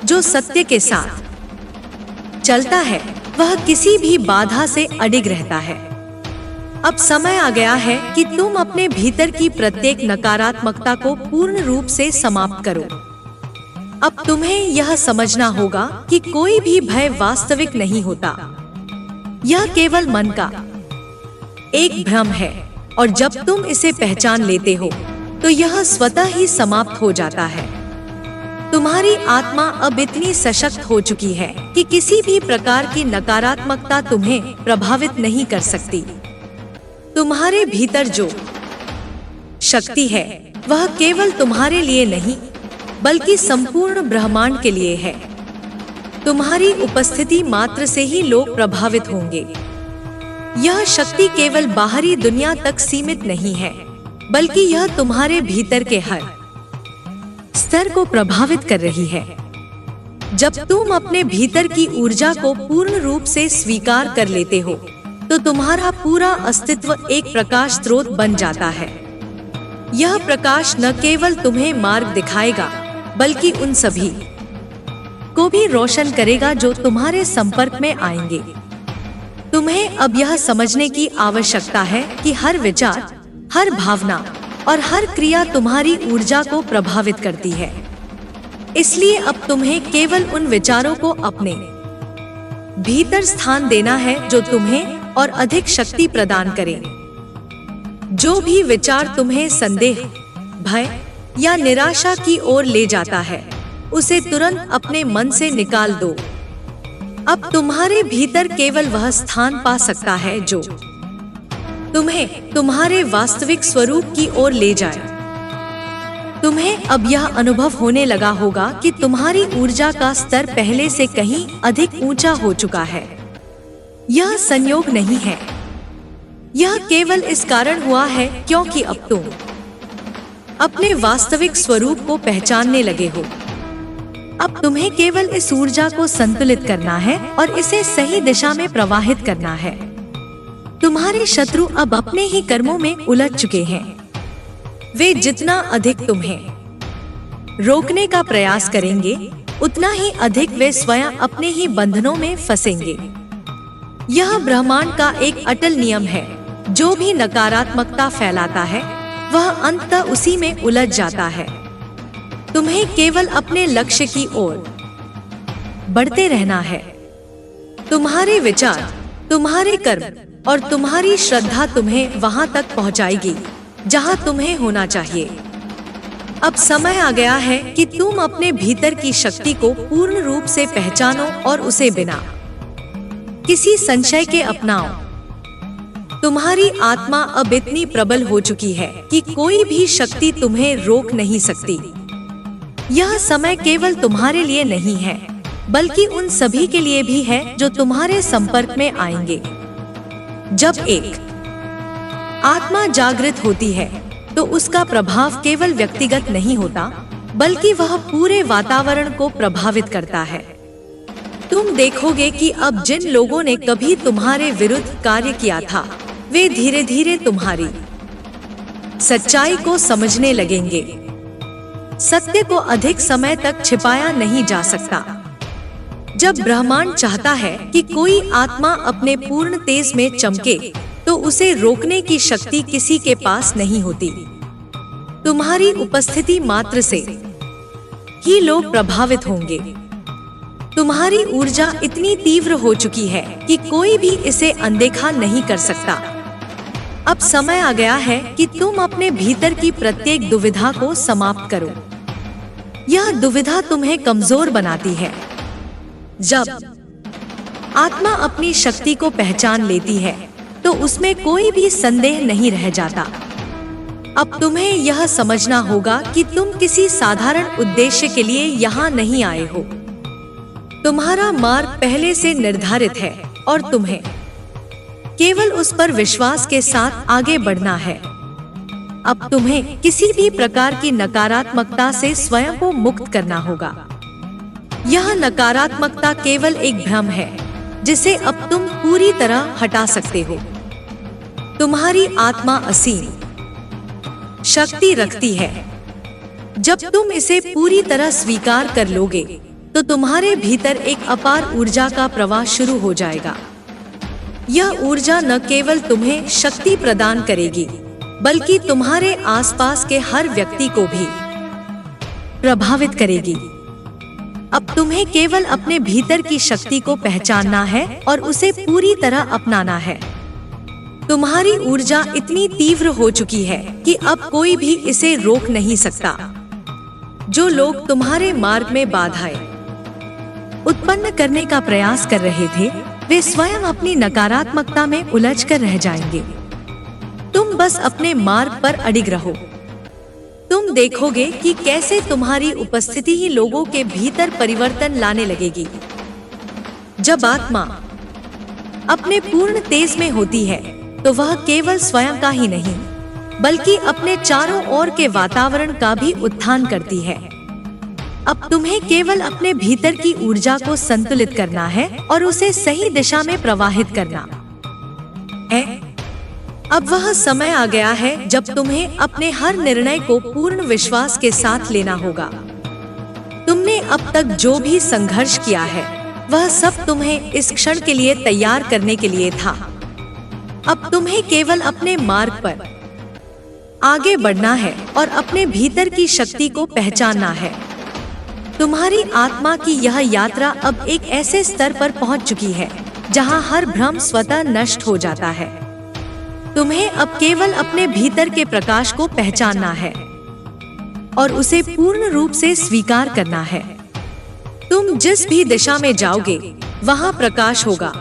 जो सत्य के साथ चलता है वह किसी भी बाधा से अडिग रहता है। अब समय आ गया है कि तुम अपने भीतर की प्रत्येक नकारात्मकता को पूर्ण रूप से समाप्त करो। अब तुम्हें यह समझना होगा कि कोई भी भय वास्तविक नहीं होता। यह केवल मन का एक भ्रम है, और जब तुम इसे पहचान लेते हो तो यह स्वतः ही समाप्त हो जाता है। तुम्हारी आत्मा अब इतनी सशक्त हो चुकी है कि किसी भी प्रकार की नकारात्मकता तुम्हें प्रभावित नहीं कर सकती। तुम्हारे भीतर जो शक्ति है वह केवल तुम्हारे लिए नहीं बल्कि संपूर्ण ब्रह्मांड के लिए है। तुम्हारी उपस्थिति मात्र से ही लोग प्रभावित होंगे। यह शक्ति केवल बाहरी दुनिया तक सीमित नहीं है, बल्कि यह तुम्हारे भीतर के हर स्तर को प्रभावित कर रही है। जब तुम अपने भीतर की ऊर्जा को पूर्ण रूप से स्वीकार कर लेते हो तो तुम्हारा पूरा अस्तित्व एक प्रकाश स्रोत बन जाता है। यह प्रकाश न केवल तुम्हें मार्ग दिखाएगा बल्कि उन सभी को भी रोशन करेगा जो तुम्हारे संपर्क में आएंगे। तुम्हें अब यह समझने की आवश्यकता है कि हर विचार, हर भावना और हर क्रिया तुम्हारी ऊर्जा को प्रभावित करती है। इसलिए अब तुम्हें केवल उन विचारों को अपने भीतर स्थान देना है जो तुम्हें और अधिक शक्ति प्रदान करें। जो भी विचार तुम्हें संदेह, भय या निराशा की ओर ले जाता है उसे तुरंत अपने मन से निकाल दो। अब तुम्हारे भीतर केवल वह स्थान पा सकता है जो तुम्हें तुम्हारे वास्तविक स्वरूप की ओर ले जाए। तुम्हें अब यह अनुभव होने लगा होगा कि तुम्हारी ऊर्जा का स्तर पहले से कहीं अधिक ऊंचा हो चुका है। यह संयोग नहीं है, यह केवल इस कारण हुआ है क्योंकि अब तुम अपने वास्तविक स्वरूप को पहचानने लगे हो। अब तुम्हें केवल इस ऊर्जा को संतुलित करना है और इसे सही दिशा में प्रवाहित करना है। तुम्हारे शत्रु अब अपने ही कर्मों में उलझ चुके हैं। वे जितना अधिक तुम्हें रोकने का प्रयास करेंगे उतना ही अधिक वे स्वयं अपने ही बंधनों में फंसेंगे। यह ब्रह्मांड का एक अटल नियम है। जो भी नकारात्मकता फैलाता है वह अंततः उसी में उलझ जाता है। तुम्हें केवल अपने लक्ष्य की ओर बढ़ते रहना है। तुम्हारे विचार, तुम्हारे कर्म और तुम्हारी श्रद्धा तुम्हें वहां तक पहुंचाएगी जहां तुम्हें होना चाहिए। अब समय आ गया है कि तुम अपने भीतर की शक्ति को पूर्ण रूप से पहचानो और उसे बिना किसी संशय के अपनाओ। तुम्हारी आत्मा अब इतनी प्रबल हो चुकी है कि कोई भी शक्ति तुम्हें रोक नहीं सकती। यह समय केवल तुम्हारे लिए नहीं है, बल्कि उन सभी के लिए भी है जो तुम्हारे संपर्क में आएंगे। जब एक आत्मा जागृत होती है तो उसका प्रभाव केवल व्यक्तिगत नहीं होता, बल्कि वह पूरे वातावरण को प्रभावित करता है। तुम देखोगे कि अब जिन लोगों ने कभी तुम्हारे विरुद्ध कार्य किया था, वे धीरे धीरे तुम्हारी सच्चाई को समझने लगेंगे। सत्य को अधिक समय तक छिपाया नहीं जा सकता। जब ब्रह्मांड चाहता है कि कोई आत्मा अपने पूर्ण तेज में चमके, तो उसे रोकने की शक्ति किसी के पास नहीं होती। तुम्हारी उपस्थिति मात्र से ही लोग प्रभावित होंगे। तुम्हारी ऊर्जा इतनी तीव्र हो चुकी है कि कोई भी इसे अनदेखा नहीं कर सकता। अब समय आ गया है कि तुम अपने भीतर की प्रत्येक दुविधा को समाप्त करो। यह दुविधा तुम्हें कमजोर बनाती है। जब आत्मा अपनी शक्ति को पहचान लेती है, तो उसमें कोई भी संदेह नहीं रह जाता। अब तुम्हें यह समझना होगा कि तुम किसी साधारण उद्देश्य के लिए यहाँ नहीं आए हो। तुम्हारा मार्ग पहले से निर्धारित है और तुम्हें केवल उस पर विश्वास के साथ आगे बढ़ना है। अब तुम्हें किसी भी प्रकार की नकारात्मकता से स्वयं को मुक्त करना होगा। यह नकारात्मकता केवल एक भ्रम है जिसे अब तुम पूरी तरह हटा सकते हो। तुम्हारी आत्मा असीम शक्ति रखती है। जब तुम इसे पूरी तरह स्वीकार कर लोगे, तो तुम्हारे भीतर एक अपार ऊर्जा का प्रवाह शुरू हो जाएगा। यह ऊर्जा न केवल तुम्हें शक्ति प्रदान करेगी, बल्कि तुम्हारे आसपास के हर व्यक्ति को भी प्रभावित करेगी। अब तुम्हें केवल अपने भीतर की शक्ति को पहचानना है और उसे पूरी तरह अपनाना है। तुम्हारी ऊर्जा इतनी तीव्र हो चुकी है कि अब कोई भी इसे रोक नहीं सकता। जो लोग तुम्हारे मार्ग में बाधाएं उत्पन्न करने का प्रयास कर रहे थे, वे स्वयं अपनी नकारात्मकता में उलझकर रह जाएंगे। तुम बस अपने मार्ग पर अडिग रहो। तुम देखोगे कि कैसे तुम्हारी उपस्थिति ही लोगों के भीतर परिवर्तन लाने लगेगी। जब आत्मा अपने पूर्ण तेज में होती है, तो वह केवल स्वयं का ही नहीं, बल्कि अपने चारों ओर के वातावरण का भी उत्थान करती है। अब तुम्हें केवल अपने भीतर की ऊर्जा को संतुलित करना है और उसे सही दिशा में प्रवाहित करना है। अब वह समय आ गया है जब तुम्हें अपने हर निर्णय को पूर्ण विश्वास के साथ लेना होगा। तुमने अब तक जो भी संघर्ष किया है, वह सब तुम्हें इस क्षण के लिए तैयार करने के लिए था। अब तुम्हें केवल अपने मार्ग पर आगे बढ़ना है और अपने भीतर की शक्ति को पहचानना है। तुम्हारी आत्मा की यह यात्रा अब एक ऐसे स्तर पर पहुंच चुकी है जहां हर भ्रम स्वतः नष्ट हो जाता है। तुम्हें अब केवल अपने भीतर के प्रकाश को पहचानना है और उसे पूर्ण रूप से स्वीकार करना है। तुम जिस भी दिशा में जाओगे, वहां प्रकाश होगा,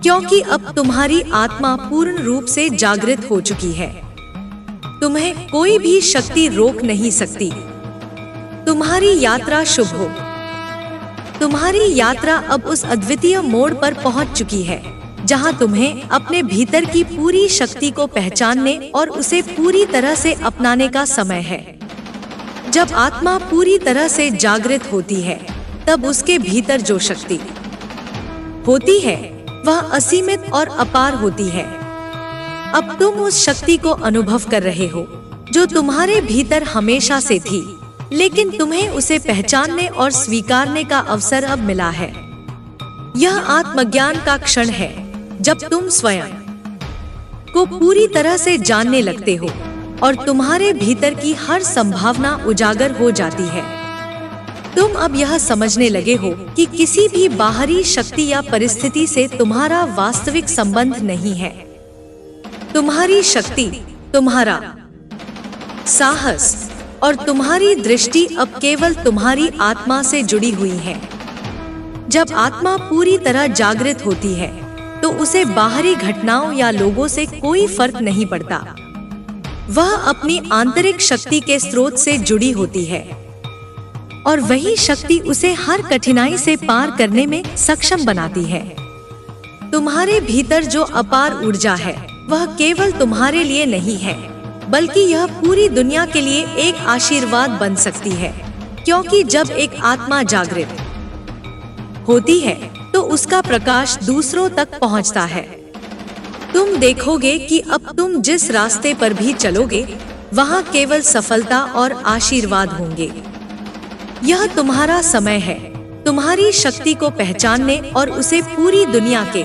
क्योंकि अब तुम्हारी आत्मा पूर्ण रूप से जागृत हो चुकी है। तुम्हें कोई भी शक्ति रोक नहीं सकती। तुम्हारी यात्रा शुभ हो। तुम्हारी यात्रा अब उस अद्वितीय मोड़ पर पहुंच चुकी है जहां तुम्हें अपने भीतर की पूरी शक्ति को पहचानने और उसे पूरी तरह से अपनाने का समय है। जब आत्मा पूरी तरह से जागृत होती है, तब उसके भीतर जो शक्ति होती है, वह असीमित और अपार होती है। अब तुम उस शक्ति को अनुभव कर रहे हो जो तुम्हारे भीतर हमेशा से थी, लेकिन तुम्हें उसे पहचानने और स्वीकारने का अवसर अब मिला है। यह आत्मज्ञान का क्षण है जब तुम स्वयं को पूरी तरह से जानने लगते हो और तुम्हारे भीतर की हर संभावना उजागर हो जाती है। तुम अब यह समझने लगे हो कि किसी भी बाहरी शक्ति या परिस्थिति से तुम्हारा वास्तविक संबंध नहीं है। तुम्हारी शक्ति, तुम्हारा साहस और तुम्हारी दृष्टि अब केवल तुम्हारी आत्मा से जुड़ी हुई है। जब आत्मा पूरी तरह जागृत होती है तो उसे बाहरी घटनाओं या लोगों से कोई फर्क नहीं पड़ता। वह अपनी आंतरिक शक्ति के स्रोत से जुड़ी होती है और वही शक्ति उसे हर कठिनाई से पार करने में सक्षम बनाती है। तुम्हारे भीतर जो अपार ऊर्जा है वह केवल तुम्हारे लिए नहीं है, बल्कि यह पूरी दुनिया के लिए एक आशीर्वाद बन सकती है। क्योंकि जब एक आत्मा जागृत होती है तो उसका प्रकाश दूसरों तक पहुंचता है। तुम देखोगे कि अब तुम जिस रास्ते पर भी चलोगे वहां केवल सफलता और आशीर्वाद होंगे। यह तुम्हारा समय है तुम्हारी शक्ति को पहचानने और उसे पूरी दुनिया के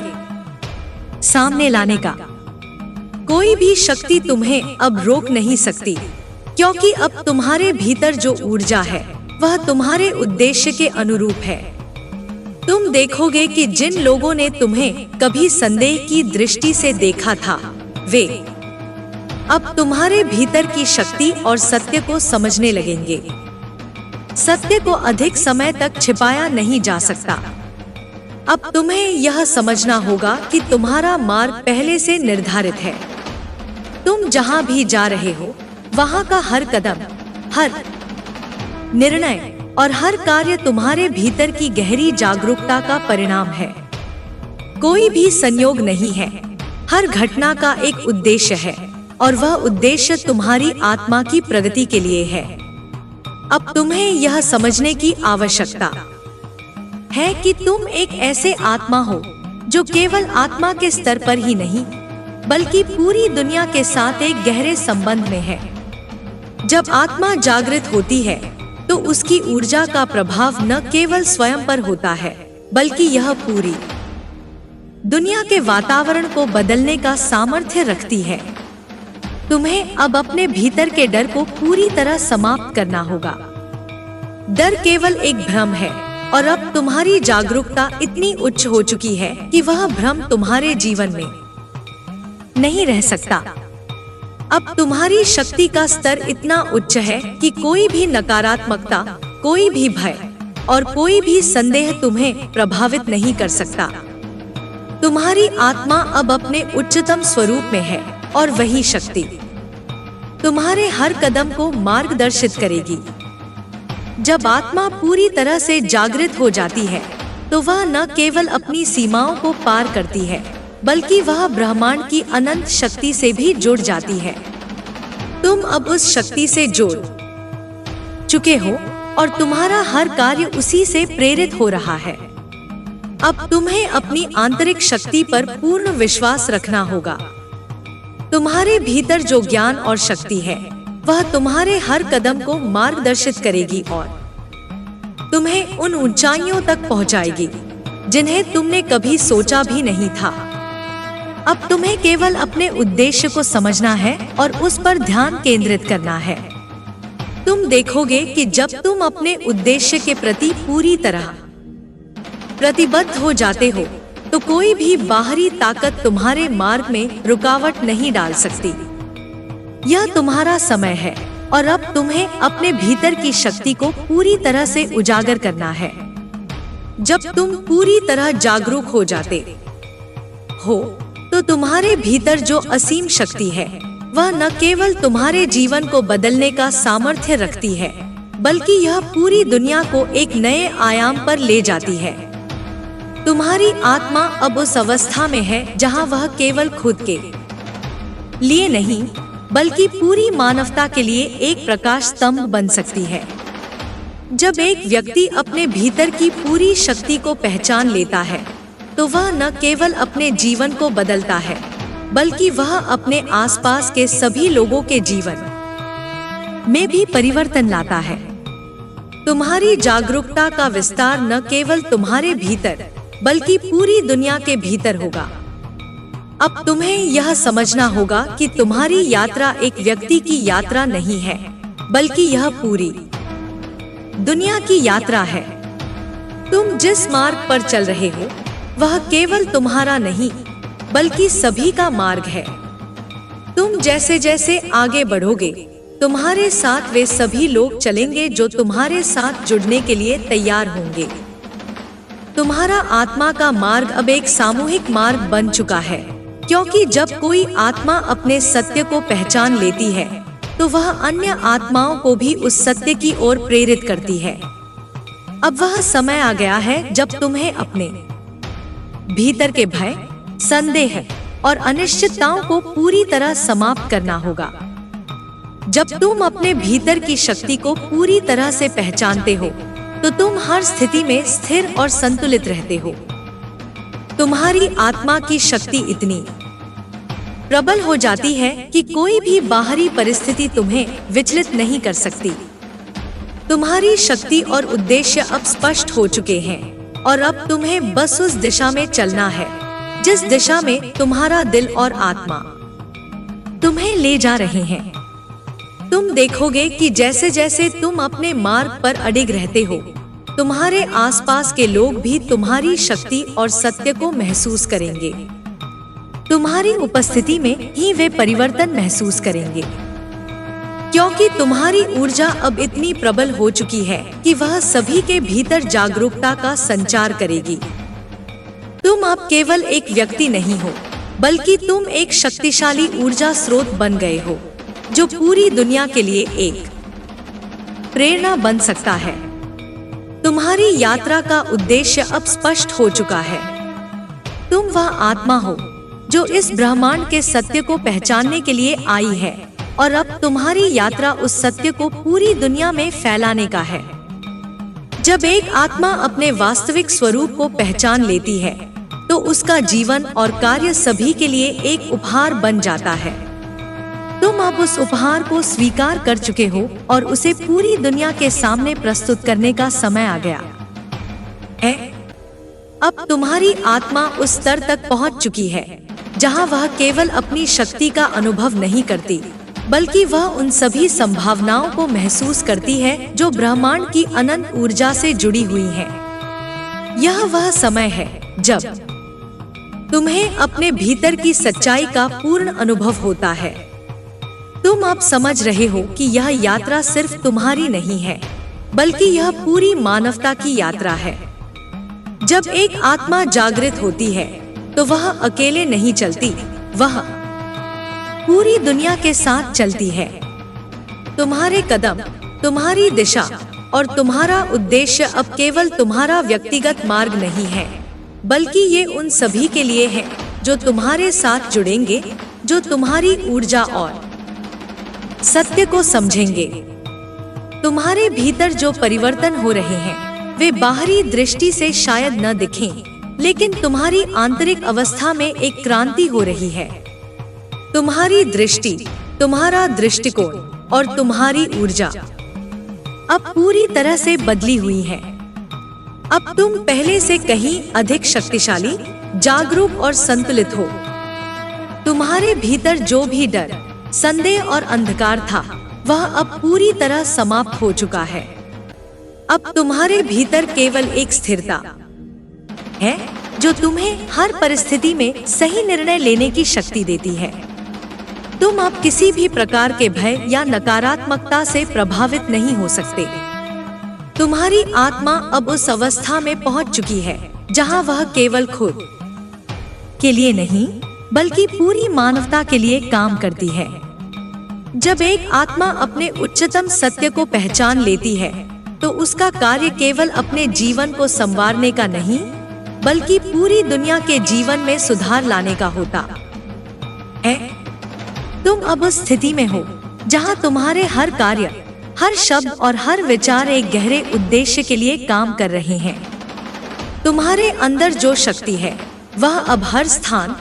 सामने लाने का। कोई भी शक्ति तुम्हें अब रोक नहीं सकती, क्योंकि अब तुम्हारे भीतर जो ऊर्जा है वह तुम्हारे उद्देश्य के अनुरूप है। तुम देखोगे कि जिन लोगों ने तुम्हें कभी संदेह की दृष्टि से देखा था, वे अब तुम्हारे भीतर की शक्ति और सत्य को समझने लगेंगे। सत्य को अधिक समय तक छिपाया नहीं जा सकता। अब तुम्हें यह समझना होगा कि तुम्हारा मार्ग पहले से निर्धारित है। तुम जहां भी जा रहे हो वहां का हर कदम, हर निर्णय और हर कार्य तुम्हारे भीतर की गहरी जागरूकता का परिणाम है। कोई भी संयोग नहीं है, हर घटना का एक उद्देश्य है और वह उद्देश्य तुम्हारी आत्मा की प्रगति के लिए है। अब तुम्हें यह समझने की आवश्यकता है कि तुम एक ऐसे आत्मा हो जो केवल आत्मा के स्तर पर ही नहीं, बल्कि पूरी दुनिया के साथ एक गहरे संबंध में है। जब आत्मा जागृत होती है तो उसकी ऊर्जा का प्रभाव न केवल स्वयं पर होता है, बल्कि यह पूरी दुनिया के वातावरण को बदलने का सामर्थ्य रखती है। तुम्हें अब अपने भीतर के डर को पूरी तरह समाप्त करना होगा। डर केवल एक भ्रम है और अब तुम्हारी जागरूकता इतनी उच्च हो चुकी है कि वह भ्रम तुम्हारे जीवन में नहीं रह सकता। अब तुम्हारी शक्ति का स्तर इतना उच्च है कि कोई भी नकारात्मकता, कोई भी भय और कोई भी संदेह तुम्हें प्रभावित नहीं कर सकता। तुम्हारी आत्मा अब अपने उच्चतम स्वरूप में है और वही शक्ति तुम्हारे हर कदम को मार्गदर्शित करेगी। जब आत्मा पूरी तरह से जागृत हो जाती है तो वह न केवल अपनी सीमाओं को पार करती है, बल्कि वह ब्रह्मांड की अनंत शक्ति से भी जुड़ जाती है। तुम अब उस शक्ति से जुड़ चुके हो और तुम्हारा हर कार्य उसी से प्रेरित हो रहा है। अब तुम्हें अपनी आंतरिक शक्ति पर पूर्ण विश्वास रखना होगा। तुम्हारे भीतर जो ज्ञान और शक्ति है वह तुम्हारे हर कदम को मार्गदर्शित करेगी और तुम्हें उन ऊंचाइयों तक पहुंचाएगी जिन्हें तुमने कभी सोचा भी नहीं था। अब तुम्हें केवल अपने उद्देश्य को समझना है और उस पर ध्यान केंद्रित करना है। तुम देखोगे कि जब तुम अपने उद्देश्य के प्रति पूरी तरह प्रतिबद्ध हो जाते हो तो कोई भी बाहरी ताकत तुम्हारे मार्ग में रुकावट नहीं डाल सकती। यह तुम्हारा समय है और अब तुम्हें अपने भीतर की शक्ति को पूरी तरह से उजागर करना है। जब तुम पूरी तरह जागरूक हो जाते हो तो तुम्हारे भीतर जो असीम शक्ति है वह न केवल तुम्हारे जीवन को बदलने का सामर्थ्य रखती है, बल्कि यह पूरी दुनिया को एक नए आयाम पर ले जाती है। तुम्हारी आत्मा अब उस अवस्था में है जहां वह केवल खुद के लिए नहीं, बल्कि पूरी मानवता के लिए एक प्रकाश स्तंभ बन सकती है। जब एक व्यक्ति अपने भीतर की पूरी शक्ति को पहचान लेता है तो वह न केवल अपने जीवन को बदलता है, बल्कि वह अपने आसपास के सभी लोगों के जीवन में भी परिवर्तन लाता है। तुम्हारी जागरूकता का विस्तार न केवल तुम्हारे भीतर बल्कि पूरी दुनिया के भीतर होगा। अब तुम्हें यह समझना होगा कि तुम्हारी यात्रा एक व्यक्ति की यात्रा नहीं है, बल्कि यह पूरी दुनिया की यात्रा है। तुम जिस मार्ग पर चल रहे हो वह केवल तुम्हारा नहीं, बल्कि सभी का मार्ग है। तुम जैसे जैसे आगे बढ़ोगे, तुम्हारे साथ वे सभी लोग चलेंगे जो तुम्हारे साथ जुड़ने के लिए तैयार होंगे। तुम्हारा आत्मा का मार्ग अब एक सामूहिक मार्ग बन चुका है, क्योंकि जब कोई आत्मा अपने सत्य को पहचान लेती है तो वह अन्य आत्माओं को भी उस सत्य की ओर प्रेरित करती है। अब वह समय आ गया है जब तुम्हें अपने भीतर के भय, संदेह और अनिश्चितताओं को पूरी तरह समाप्त करना होगा। जब तुम अपने भीतर की शक्ति को पूरी तरह से पहचानते हो तो तुम हर स्थिति में स्थिर और संतुलित रहते हो। तुम्हारी आत्मा की शक्ति इतनी प्रबल हो जाती है कि कोई भी बाहरी परिस्थिति तुम्हें विचलित नहीं कर सकती। तुम्हारी शक्ति और उद्देश्य अब स्पष्ट हो चुके हैं और अब तुम्हें बस उस दिशा में चलना है जिस दिशा में तुम्हारा दिल और आत्मा तुम्हें ले जा रहे हैं। तुम देखोगे कि जैसे जैसे तुम अपने मार्ग पर अडिग रहते हो, तुम्हारे आसपास के लोग भी तुम्हारी शक्ति और सत्य को महसूस करेंगे। तुम्हारी उपस्थिति में ही वे परिवर्तन महसूस करेंगे, क्योंकि तुम्हारी ऊर्जा अब इतनी प्रबल हो चुकी है कि वह सभी के भीतर जागरूकता का संचार करेगी। तुम अब केवल एक व्यक्ति नहीं हो, बल्कि तुम एक शक्तिशाली ऊर्जा स्रोत बन गए हो जो पूरी दुनिया के लिए एक प्रेरणा बन सकता है। तुम्हारी यात्रा का उद्देश्य अब स्पष्ट हो चुका है। तुम वह आत्मा हो जो इस ब्रह्मांड के सत्य को पहचानने के लिए आई है और अब तुम्हारी यात्रा उस सत्य को पूरी दुनिया में फैलाने का है। जब एक आत्मा अपने वास्तविक स्वरूप को पहचान लेती है तो उसका जीवन और कार्य सभी के लिए एक उपहार बन जाता है। तुम अब उस उपहार को स्वीकार कर चुके हो और उसे पूरी दुनिया के सामने प्रस्तुत करने का समय आ गया है। अब तुम्हारी आत्मा उस स्तर तक पहुंच चुकी है जहां वह केवल अपनी शक्ति का अनुभव नहीं करती, बल्कि वह उन सभी संभावनाओं को महसूस करती है जो ब्रह्मांड की अनंत ऊर्जा से जुड़ी हुई हैं। यह वह समय है जब तुम्हें अपने भीतर की सच्चाई का पूर्ण अनुभव होता है। तुम अब समझ रहे हो कि यह यात्रा सिर्फ तुम्हारी नहीं है, बल्कि यह पूरी मानवता की यात्रा है। जब एक आत्मा जागृत होती है तो वह अकेले नहीं चलती, वह पूरी दुनिया के साथ चलती है। तुम्हारे कदम, तुम्हारी दिशा और तुम्हारा उद्देश्य अब केवल तुम्हारा व्यक्तिगत मार्ग नहीं है, बल्कि ये उन सभी के लिए है जो तुम्हारे साथ जुड़ेंगे, जो तुम्हारी ऊर्जा और सत्य को समझेंगे। तुम्हारे भीतर जो परिवर्तन हो रहे हैं वे बाहरी दृष्टि से शायद न दिखें, लेकिन तुम्हारी आंतरिक अवस्था में एक क्रांति हो रही है। तुम्हारी दृष्टि, तुम्हारा दृष्टिकोण और तुम्हारी ऊर्जा अब पूरी तरह से बदली हुई है। अब तुम पहले से कहीं अधिक शक्तिशाली, जागरूक और संतुलित हो। तुम्हारे भीतर जो भी डर, संदेह और अंधकार था, वह अब पूरी तरह समाप्त हो चुका है। अब तुम्हारे भीतर केवल एक स्थिरता है जो तुम्हें हर परिस्थिति में सही निर्णय लेने की शक्ति देती है। तुम अब किसी भी प्रकार के भय या नकारात्मकता से प्रभावित नहीं हो सकते। तुम्हारी आत्मा अब उस अवस्था में पहुंच चुकी है जहां वह केवल खुद के लिए नहीं, बल्कि पूरी मानवता के लिए काम करती है। जब एक आत्मा अपने उच्चतम सत्य को पहचान लेती है तो उसका कार्य केवल अपने जीवन को संवारने का नहीं, बल्कि पूरी दुनिया के जीवन में सुधार लाने का होता है। तुम अब उस स्थिति में हो जहां तुम्हारे हर कार्य, हर शब्द और हर विचार एक गहरे उद्देश्य के लिए काम कर रहे हैं। तुम्हारे अंदर जो शक्ति है वह अब हर स्थान,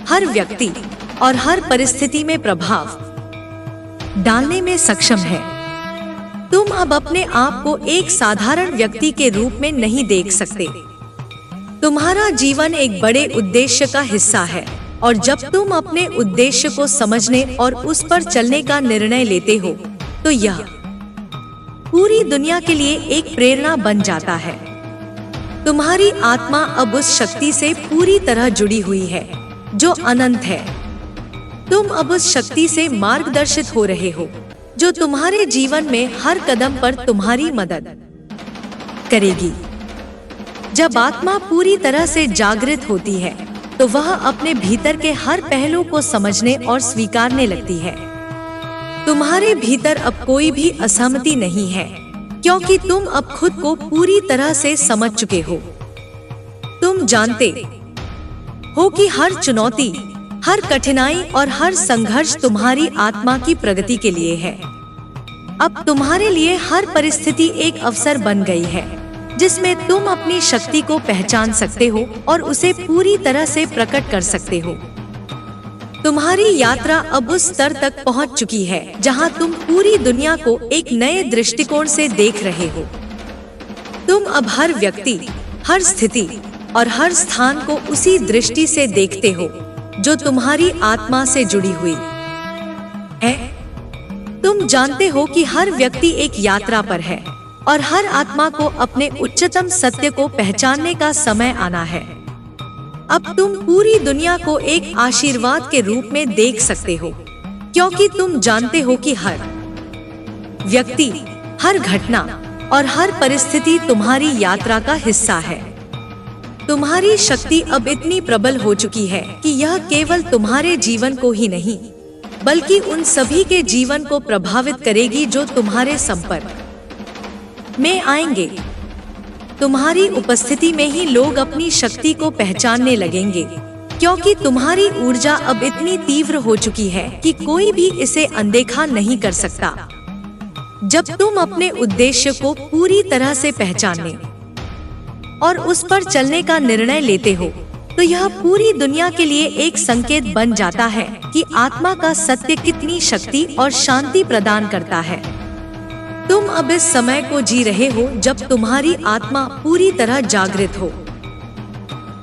हर व्यक्ति और हर परिस्थिति में प्रभाव डालने में सक्षम है। तुम अब अपने आप को एक साधारण व्यक्ति के रूप में नहीं देख सकते। तुम्हारा जीवन एक बड़े उद्देश्य का हिस्सा है और जब तुम अपने उद्देश्य को समझने और उस पर चलने का निर्णय लेते हो, तो यह पूरी दुनिया के लिए एक प्रेरणा बन जाता है। तुम्हारी आत्मा अब उस शक्ति से पूरी तरह जुड़ी हुई है जो अनंत है। तुम अब उस शक्ति से मार्गदर्शित हो रहे हो जो तुम्हारे जीवन में हर कदम पर तुम्हारी मदद करेगी। जब आत्मा पूरी तरह से जागृत होती है तो वह अपने भीतर के हर पहलू को समझने और स्वीकारने लगती है। तुम्हारे भीतर अब कोई भी असहमति नहीं है, क्योंकि तुम अब खुद को पूरी तरह से समझ चुके हो। तुम जानते हो कि हर चुनौती, हर कठिनाई और हर संघर्ष तुम्हारी आत्मा की प्रगति के लिए है। अब तुम्हारे लिए हर परिस्थिति एक अवसर बन गई है जिसमें तुम अपनी शक्ति को पहचान सकते हो और उसे पूरी तरह से प्रकट कर सकते हो। तुम्हारी यात्रा अब उस स्तर तक पहुंच चुकी है जहां तुम पूरी दुनिया को एक नए दृष्टिकोण से देख रहे हो। तुम अब हर व्यक्ति, हर स्थिति और हर स्थान को उसी दृष्टि से देखते हो जो तुम्हारी आत्मा से जुड़ी हुई है। तुम जानते हो कि हर व्यक्ति एक यात्रा पर है और हर आत्मा को अपने उच्चतम सत्य को पहचानने का समय आना है। अब तुम पूरी दुनिया को एक आशीर्वाद के रूप में देख सकते हो, क्योंकि तुम जानते हो कि हर व्यक्ति, हर घटना और हर परिस्थिति तुम्हारी यात्रा का हिस्सा है। तुम्हारी शक्ति अब इतनी प्रबल हो चुकी है कि यह केवल तुम्हारे जीवन को ही नहीं, बल्कि उन सभी के जीवन को प्रभावित करेगी जो तुम्हारे संपर्क में आएंगे। तुम्हारी उपस्थिति में ही लोग अपनी शक्ति को पहचानने लगेंगे, क्योंकि तुम्हारी ऊर्जा अब इतनी तीव्र हो चुकी है कि कोई भी इसे अनदेखा नहीं कर सकता। जब तुम अपने उद्देश्य को पूरी तरह से पहचानने और उस पर चलने का निर्णय लेते हो, तो यह पूरी दुनिया के लिए एक संकेत बन जाता है कि आत्मा का सत्य कितनी शक्ति और शांति प्रदान करता है। तुम अब इस समय को जी रहे हो जब तुम्हारी आत्मा पूरी तरह जागृत हो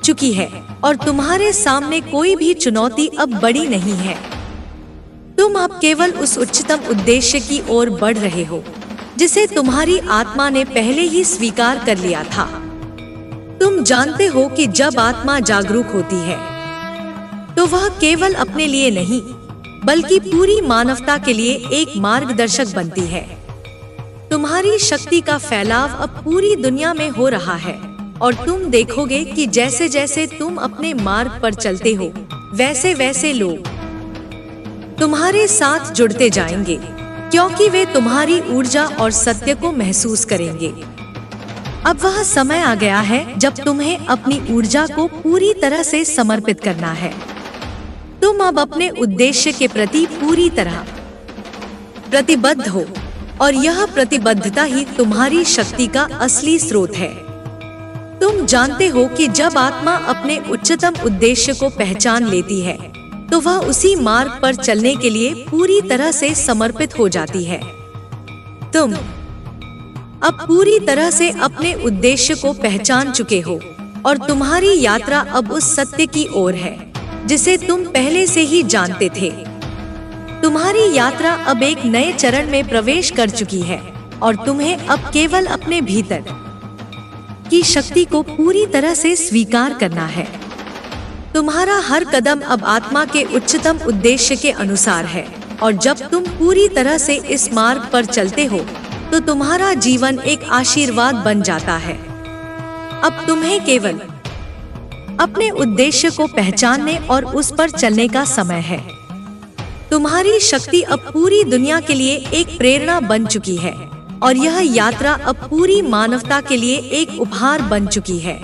चुकी है और तुम्हारे सामने कोई भी चुनौती अब बड़ी नहीं है। तुम अब केवल उस उच्चतम उद्देश्य की ओर बढ़ रहे हो जिसे तुम्हारी आत्मा ने पहले ही स्वीकार कर लिया था। तुम जानते हो कि जब आत्मा जागरूक होती है तो वह केवल अपने लिए नहीं, बल्कि पूरी मानवता के लिए एक मार्गदर्शक बनती है। तुम्हारी शक्ति का फैलाव अब पूरी दुनिया में हो रहा है और तुम देखोगे कि जैसे जैसे तुम अपने मार्ग पर चलते हो, वैसे वैसे लोग तुम्हारे साथ जुड़ते जाएंगे, क्योंकि वे तुम्हारी ऊर्जा और सत्य को महसूस करेंगे। अब वह समय आ गया है जब तुम्हें अपनी ऊर्जा को पूरी तरह से समर्पित करना है। तुम अब अपने उद्देश्य के प्रति पूरी तरह प्रतिबद्ध हो और यह प्रतिबद्धता ही तुम्हारी शक्ति का असली स्रोत है। तुम जानते हो कि जब आत्मा अपने उच्चतम उद्देश्य को पहचान लेती है तो वह उसी मार्ग पर चलने के लिए पूरी तरह से समर्पित हो जाती है। तुम अब पूरी तरह से अपने उद्देश्य को पहचान चुके हो और तुम्हारी यात्रा अब उस सत्य की ओर है जिसे तुम पहले से ही जानते थे। तुम्हारी यात्रा अब एक नए चरण में प्रवेश कर चुकी है और तुम्हें अब केवल अपने भीतर की शक्ति को पूरी तरह से स्वीकार करना है। तुम्हारा हर कदम अब आत्मा के उच्चतम उद्देश्य के अनुसार है और जब तुम पूरी तरह से इस मार्ग पर चलते हो तो तुम्हारा जीवन एक आशीर्वाद बन जाता है। अब तुम्हें केवल अपने उद्देश्य को पहचानने और उस पर चलने का समय है। तुम्हारी शक्ति अब पूरी दुनिया के लिए एक प्रेरणा बन चुकी है और यह यात्रा अब पूरी मानवता के लिए एक उपहार बन चुकी है।